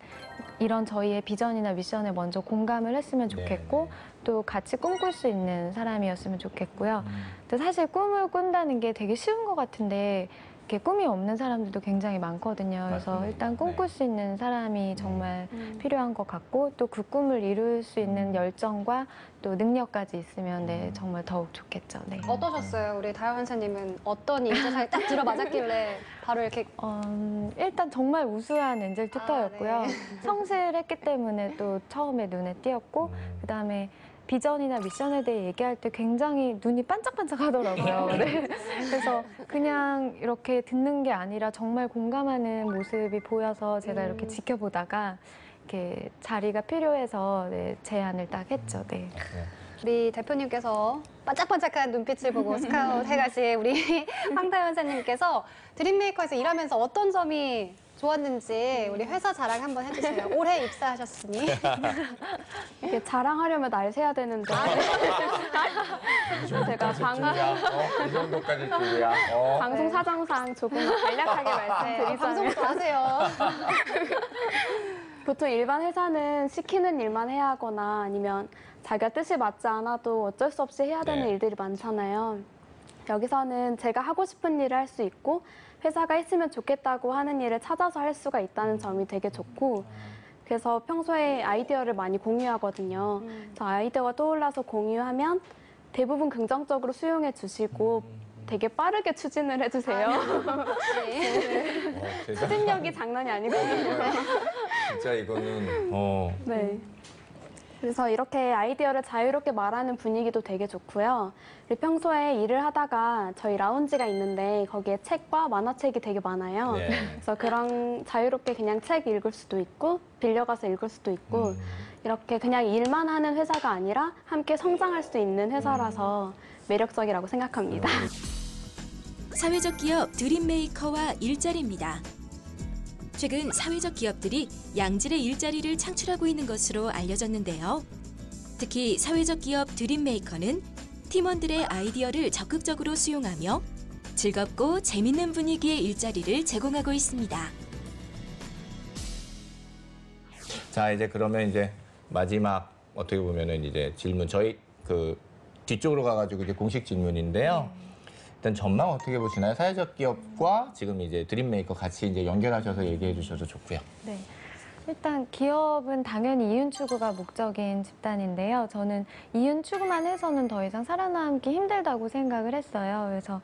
S4: 이런 저희의 비전이나 미션에 먼저 공감을 했으면 좋겠고 또 같이 꿈꿀 수 있는 사람이었으면 좋겠고요. 근데 사실 꿈을 꾼다는 게 되게 쉬운 것 같은데 이렇게 꿈이 없는 사람들도 굉장히 많거든요. 그래서
S3: 맞습니다.
S4: 일단 꿈꿀 수 있는 사람이 정말 필요한 것 같고 또 그 꿈을 이룰 수 있는 열정과 또 능력까지 있으면 정말 더욱 좋겠죠. 네.
S1: 어떠셨어요? 우리 다현 선생님은 어떤 인재상이 딱 들어맞았길래 바로 이렇게
S4: 일단 정말 우수한 엔젤 튜터였고요.
S1: 아, 네.
S4: 성실했기 때문에 또 처음에 눈에 띄었고 그다음에 비전이나 미션에 대해 얘기할 때 굉장히 눈이 반짝반짝 하더라고요. 네. 그래서 그냥 이렇게 듣는 게 아니라 정말 공감하는 모습이 보여서 제가 이렇게 지켜보다가 이렇게 자리가 필요해서 제안을 딱 했죠. 네.
S1: 우리 대표님께서 반짝반짝한 눈빛을 보고 스카우트 해가신 우리 황다현 선생님께서 드림메이커에서 일하면서 어떤 점이 좋았는지 우리 회사 자랑 한번 해주세요. 올해 입사하셨으니.
S5: 이렇게 자랑하려면 날 새야 되는데 제가
S3: 이 정도까지 줄이야.
S5: 방송 사정상 조금 간략하게 말씀드리자면
S1: 방송도 하세요.
S5: 보통 일반 회사는 시키는 일만 해야 하거나 아니면 자기가 뜻이 맞지 않아도 어쩔 수 없이 해야 되는
S3: 네.
S5: 일들이 많잖아요. 여기서는 제가 하고 싶은 일을 할 수 있고 회사가 했으면 좋겠다고 하는 일을 찾아서 할 수가 있다는 점이 되게 좋고 그래서 평소에 아이디어를 많이 공유하거든요. 저 아이디어가 떠올라서 공유하면 대부분 긍정적으로 수용해 주시고 되게 빠르게 추진을 해주세요. 추진력이 장난이 아니거든요.
S3: 진짜 이거는
S5: 네. 그래서 이렇게 아이디어를 자유롭게 말하는 분위기도 되게 좋고요. 그리고 평소에 일을 하다가 저희 라운지가 있는데 거기에 책과 만화책이 되게 많아요.
S3: 네.
S5: 그래서 그런 자유롭게 그냥 책 읽을 수도 있고 빌려가서 읽을 수도 있고 이렇게 그냥 일만 하는 회사가 아니라 함께 성장할 수 있는 회사라서 매력적이라고 생각합니다.
S2: 사회적 기업 드림메이커와 일자리입니다. 최근 사회적 기업들이 양질의 일자리를 창출하고 있는 것으로 알려졌는데요. 특히 사회적 기업 드림메이커는 팀원들의 아이디어를 적극적으로 수용하며 즐겁고 재밌는 분위기의 일자리를 제공하고 있습니다.
S3: 자, 이제 그러면 이제 마지막 어떻게 보면은 이제 질문 저희 그 뒤쪽으로 가가지고 이제 공식 질문인데요. 일단 전망 어떻게 보시나요? 사회적 기업과 지금 이제 드림메이커 같이 이제 연결하셔서 얘기해 주셔도 좋고요.
S4: 네. 일단 기업은 당연히 이윤 추구가 목적인 집단인데요. 저는 이윤 추구만 해서는 더 이상 살아남기 힘들다고 생각을 했어요. 그래서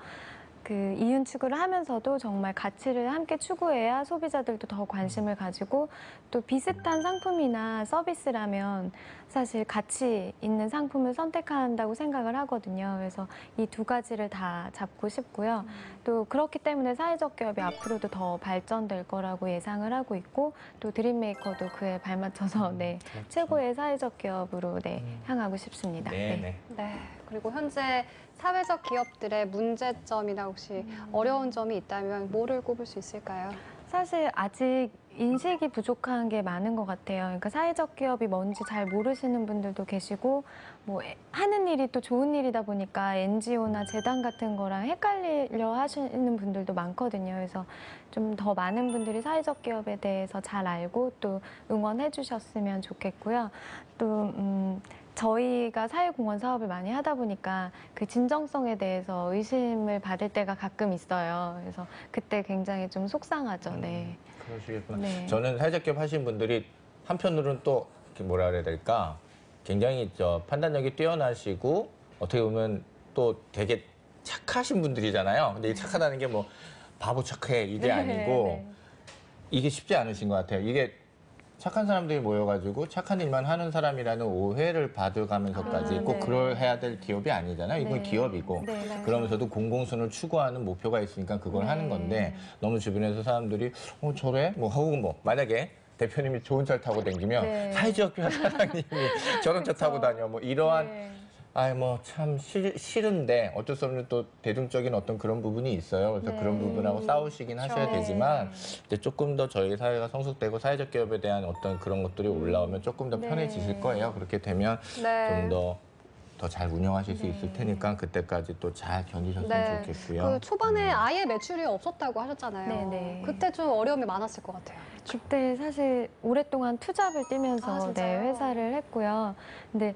S4: 그 이윤 추구를 하면서도 정말 가치를 함께 추구해야 소비자들도 더 관심을 가지고 또 비슷한 상품이나 서비스라면 사실 가치 있는 상품을 선택한다고 생각을 하거든요. 그래서 이 두 가지를 다 잡고 싶고요. 또 그렇기 때문에 사회적 기업이 앞으로도 더 발전될 거라고 예상을 하고 있고 또 드림메이커도 그에 발맞춰서 네,
S3: 그렇죠.
S4: 최고의 사회적 기업으로 네, 향하고 싶습니다.
S3: 네,
S4: 네.
S3: 네.
S1: 네. 그리고 현재 사회적 기업들의 문제점이나 혹시 어려운 점이 있다면 뭐를 꼽을 수 있을까요?
S4: 사실 아직 인식이 부족한 게 많은 것 같아요. 그러니까 사회적 기업이 뭔지 잘 모르시는 분들도 계시고, 뭐 하는 일이 또 좋은 일이다 보니까 NGO나 재단 같은 거랑 헷갈리려 하시는 분들도 많거든요. 그래서 좀 더 많은 분들이 사회적 기업에 대해서 잘 알고 또 응원해 주셨으면 좋겠고요. 또 저희가 사회공헌 사업을 많이 하다 보니까 그 진정성에 대해서 의심을 받을 때가 가끔 있어요. 그래서 그때 굉장히 좀 속상하죠. 네.
S3: 그러시겠구나.
S4: 네.
S3: 저는 사회적 기업 하신 분들이 한편으로는 또 이렇게 뭐라 그래야 될까? 굉장히 판단력이 뛰어나시고 어떻게 보면 또 되게 착하신 분들이잖아요. 근데 이 착하다는 게 뭐 바보 착해 이게 아니고
S4: 네.
S3: 이게 쉽지 않으신 것 같아요. 이게 착한 사람들이 모여가지고 착한 일만 하는 사람이라는 오해를 받아가면서까지 꼭
S4: 네.
S3: 그러해야 될 기업이 아니잖아요. 이건
S4: 네.
S3: 기업이고
S4: 네, 맞아요.
S3: 그러면서도 공공선을 추구하는 목표가 있으니까 그걸
S4: 네.
S3: 하는 건데 너무 주변에서 사람들이 저래? 뭐 하고 뭐 만약에 대표님이 좋은 차 타고 다니면
S4: 네.
S3: 사회적 기업 사장님이 저런 차 타고 다녀 뭐 이러한
S4: 네.
S3: 뭐 참 싫은데 어쩔 수 없는 또 대중적인 어떤 그런 부분이 있어요. 그래서
S4: 네.
S3: 그런 부분하고 싸우시긴 하셔야
S4: 네.
S3: 되지만 이제 조금 더 저희 사회가 성숙되고 사회적 기업에 대한 어떤 그런 것들이 올라오면 조금 더
S4: 네.
S3: 편해지실 거예요. 그렇게 되면
S1: 네.
S3: 좀 더 잘 운영하실 수 있을 테니까 그때까지 또 잘 견디셨으면
S1: 네.
S3: 좋겠고요.
S1: 그 초반에 아예 매출이 없었다고 하셨잖아요.
S4: 네, 네.
S1: 그때 좀 어려움이 많았을 것 같아요.
S4: 그때 사실 오랫동안 투잡을 뛰면서
S1: 아,
S4: 네,
S1: 진짜요?
S4: 회사를 했고요. 근데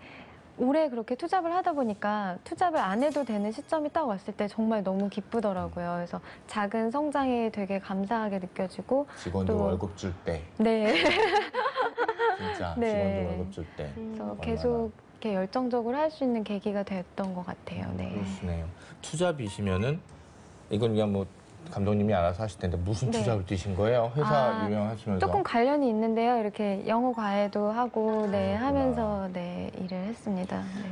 S4: 오래 그렇게 투잡을 하다 보니까 투잡을 안 해도 되는 시점이 딱 왔을 때 정말 너무 기쁘더라고요. 그래서 작은 성장이 되게 감사하게 느껴지고
S3: 직원들
S4: 또-
S3: 월급 줄 때,
S4: 네.
S3: 진짜
S4: 네.
S3: 직원들 월급 줄 때.
S4: 그래서
S3: 얼마나.
S4: 계속 이렇게 열정적으로 할 수 있는 계기가 됐던 것 같아요. 네.
S3: 그러시네요. 투잡이시면은 이건 그냥 뭐 감독님이 알아서 하실 텐데 무슨
S4: 네.
S3: 투잡을 뛰신 거예요? 회사
S4: 아,
S3: 유명하시면서.
S4: 조금 관련이 있는데요. 이렇게 영어 과외도 하고 네,
S3: 그렇구나.
S4: 하면서 네, 일을 했습니다. 네.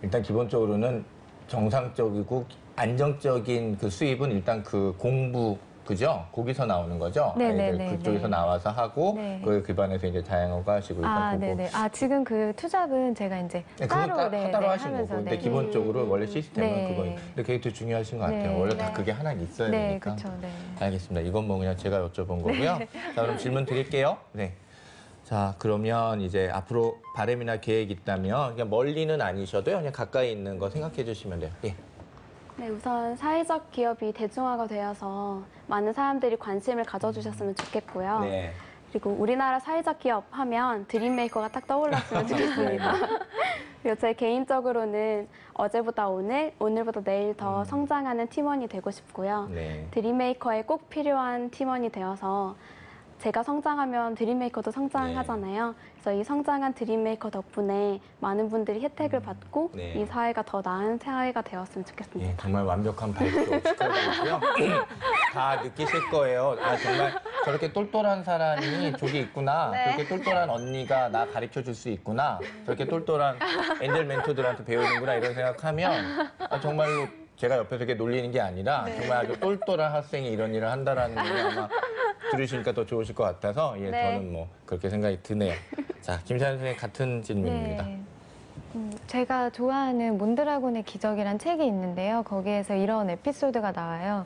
S3: 일단 기본적으로는 정상적이고 안정적인 그 수입은 일단 그 공부 그죠? 거기서 나오는 거죠?
S4: 네,
S3: 아이들
S4: 네, 네,
S3: 그쪽에서
S4: 네.
S3: 나와서 하고
S4: 네.
S3: 그 기반에서 이제 자영업 하시고 일단
S4: 아,
S3: 보고.
S4: 네네. 아, 지금 그 투잡은 제가 이제
S3: 네, 그건
S4: 따로 네,
S3: 따로
S4: 네,
S3: 하신 거고.
S4: 하면서
S3: 근데
S4: 네.
S3: 기본적으로 원래 시스템은
S4: 네.
S3: 그거. 근데 그게 되게 중요하신 것 같아요.
S4: 네.
S3: 원래 다
S1: 네.
S3: 그게 하나 있어야
S4: 네,
S3: 되니까.
S4: 그렇죠. 네.
S3: 알겠습니다. 이건 뭐 그냥 제가 여쭤본 거고요. 자, 그럼 질문 드릴게요. 네. 자, 그러면 이제 앞으로 바람이나 계획 있다면 그냥 멀리는 아니셔도요. 그냥 가까이 있는 거 생각해 주시면 돼요. 예.
S5: 네, 우선 사회적 기업이 대중화가 되어서 많은 사람들이 관심을 가져주셨으면 좋겠고요.
S3: 네.
S5: 그리고 우리나라 사회적 기업 하면 드림메이커가 딱 떠올랐으면 좋겠습니다. 그리고 제 개인적으로는 어제보다 오늘, 오늘보다 내일 더 성장하는 팀원이 되고 싶고요.
S3: 네.
S5: 드림메이커에 꼭 필요한 팀원이 되어서 제가 성장하면 드림메이커도 성장하잖아요. 그래서 이 성장한 드림메이커 덕분에 많은 분들이 혜택을 받고
S3: 네.
S5: 이 사회가 더 나은 사회가 되었으면 좋겠습니다.
S3: 예, 정말 완벽한 발표 축하드리고요. 다 느끼실 거예요. 아, 정말 저렇게 똘똘한 사람이 저기 있구나.
S1: 네.
S3: 저렇게 똘똘한 언니가 나 가르쳐 줄 수 있구나. 저렇게 똘똘한 엔젤 멘토들한테 배우는구나. 이런 생각하면 정말로 제가 옆에서 이렇게 놀리는 게 아니라 정말 아주 똘똘한 학생이 이런 일을 한다라는 걸 아마 들으시니까 더 좋으실 것 같아서 예,
S1: 네.
S3: 저는 뭐 그렇게 생각이 드네요. 자, 김찬 선생님 같은 질문입니다.
S4: 네. 제가 좋아하는 몬드라곤의 기적이란 책이 있는데요. 거기에서 이런 에피소드가 나와요.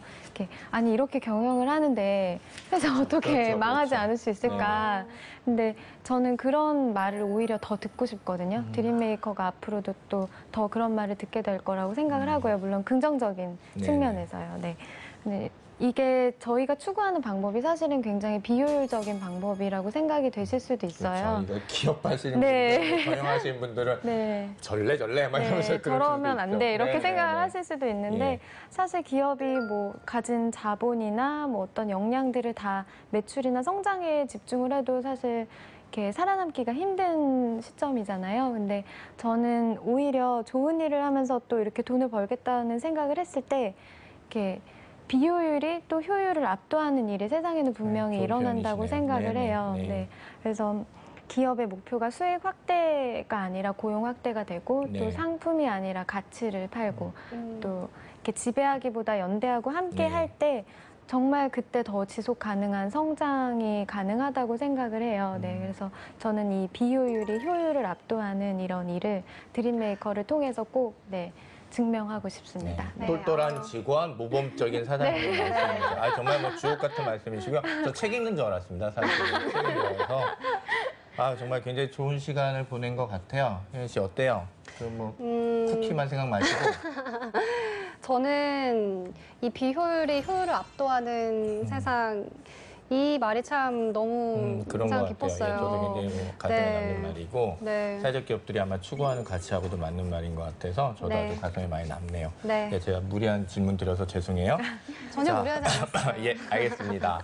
S4: 아니 이렇게 경영을 하는데 회사 어떻게
S3: 그렇죠,
S4: 망하지
S3: 그렇죠.
S4: 않을 수 있을까. 근데 저는 그런 말을 오히려 더 듣고 싶거든요. 드림메이커가 앞으로도 또 더 그런 말을 듣게 될 거라고 생각을 하고요. 물론 긍정적인
S3: 네.
S4: 측면에서요. 네. 근데 이게 저희가 추구하는 방법이 사실은 굉장히 비효율적인 방법이라고 생각이 되실 수도 있어요.
S3: 그렇죠. 이거 기업하시는
S4: 네.
S3: 분들, 경영하시는 분들은
S4: 네.
S3: 절레 막 이러면서
S4: 네,
S3: 그럴
S4: 저러면
S3: 수도
S4: 안
S3: 있죠.
S4: 돼 이렇게
S3: 네,
S4: 생각을
S3: 네, 네.
S4: 하실 수도 있는데
S3: 예.
S4: 사실 기업이 뭐 가진 자본이나 뭐 어떤 역량들을 다 매출이나 성장에 집중을 해도 사실 이렇게 살아남기가 힘든 시점이잖아요. 근데 저는 오히려 좋은 일을 하면서 또 이렇게 돈을 벌겠다는 생각을 했을 때 이렇게 비효율이 또 효율을 압도하는 일이 세상에는 분명히
S3: 좋은
S4: 일어난다고
S3: 표현이시네요.
S4: 생각을
S3: 네네,
S4: 해요.
S3: 네.
S4: 네. 그래서 기업의 목표가 수익 확대가 아니라 고용 확대가 되고
S3: 네.
S4: 또 상품이 아니라 가치를 팔고
S1: 음.
S4: 또 이렇게 지배하기보다 연대하고 함께
S3: 네.
S4: 할 때 정말 그때 더 지속 가능한 성장이 가능하다고 생각을 해요. 네, 그래서 저는 이 비효율이 효율을 압도하는 이런 일을 드림메이커를 통해서 꼭 증명하고 싶습니다.
S3: 네. 똘똘한 직원, 모범적인 사장님 말씀이죠. 아, 정말 뭐 주옥 같은 말씀이시고요. 저 책 읽는 줄 알았습니다, 사실. 책 읽어서. 아, 정말 굉장히 좋은 시간을 보낸 것 같아요. 혜연 씨 어때요? 쿠키만 생각 마시고.
S1: 저는 이 비효율이 효율을 압도하는 세상, 이 말이 참 너무
S3: 그런
S1: 인상
S3: 것 같아요.
S1: 깊었어요.
S3: 예, 저도 굉장히 뭐 가슴에
S1: 네.
S3: 남는 말이고
S1: 네.
S3: 사회적 기업들이 아마 추구하는 가치하고도 맞는 말인 것 같아서 저도
S1: 네.
S3: 아주 가슴에 많이 남네요.
S1: 네.
S3: 예, 제가 무리한 질문 드려서 죄송해요.
S1: 전혀
S3: 자,
S1: 무리하지 않았어요.
S3: 예, 알겠습니다.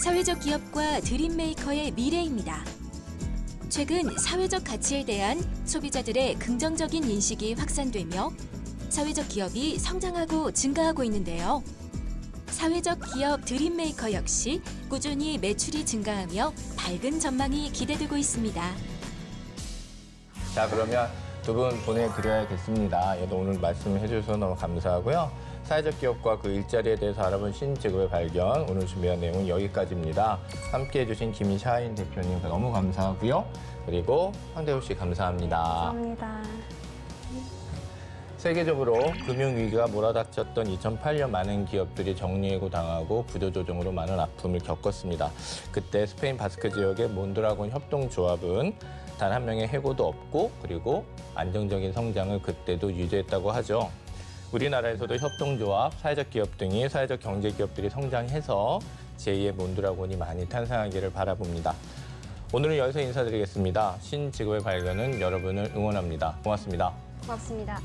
S2: 사회적 기업과 드림메이커의 미래입니다. 최근 사회적 가치에 대한 소비자들의 긍정적인 인식이 확산되며 사회적 기업이 성장하고 증가하고 있는데요. 사회적 기업 드림메이커 역시 꾸준히 매출이 증가하며 밝은 전망이 기대되고 있습니다.
S3: 자, 그러면 두 분 보내드려야겠습니다. 얘도 오늘 말씀해 주셔서 너무 감사하고요. 사회적 기업과 그 일자리에 대해서 알아본 신직업의 발견, 오늘 준비한 내용은 여기까지입니다. 함께해 주신 김샤인 대표님 너무 감사하고요. 그리고 황대우 씨 감사합니다.
S5: 감사합니다.
S3: 세계적으로 금융위기가 몰아닥쳤던 2008년 많은 기업들이 정리해고 당하고 구조조정으로 많은 아픔을 겪었습니다. 그때 스페인 바스크 지역의 몬드라곤 협동조합은 단 한 명의 해고도 없고 그리고 안정적인 성장을 그때도 유지했다고 하죠. 우리나라에서도 협동조합, 사회적 기업 등이 사회적 경제기업들이 성장해서 제2의 몬드라곤이 많이 탄생하기를 바라봅니다. 오늘은 여기서 인사드리겠습니다. 신직업의 발견은 여러분을 응원합니다. 고맙습니다.
S1: 고맙습니다.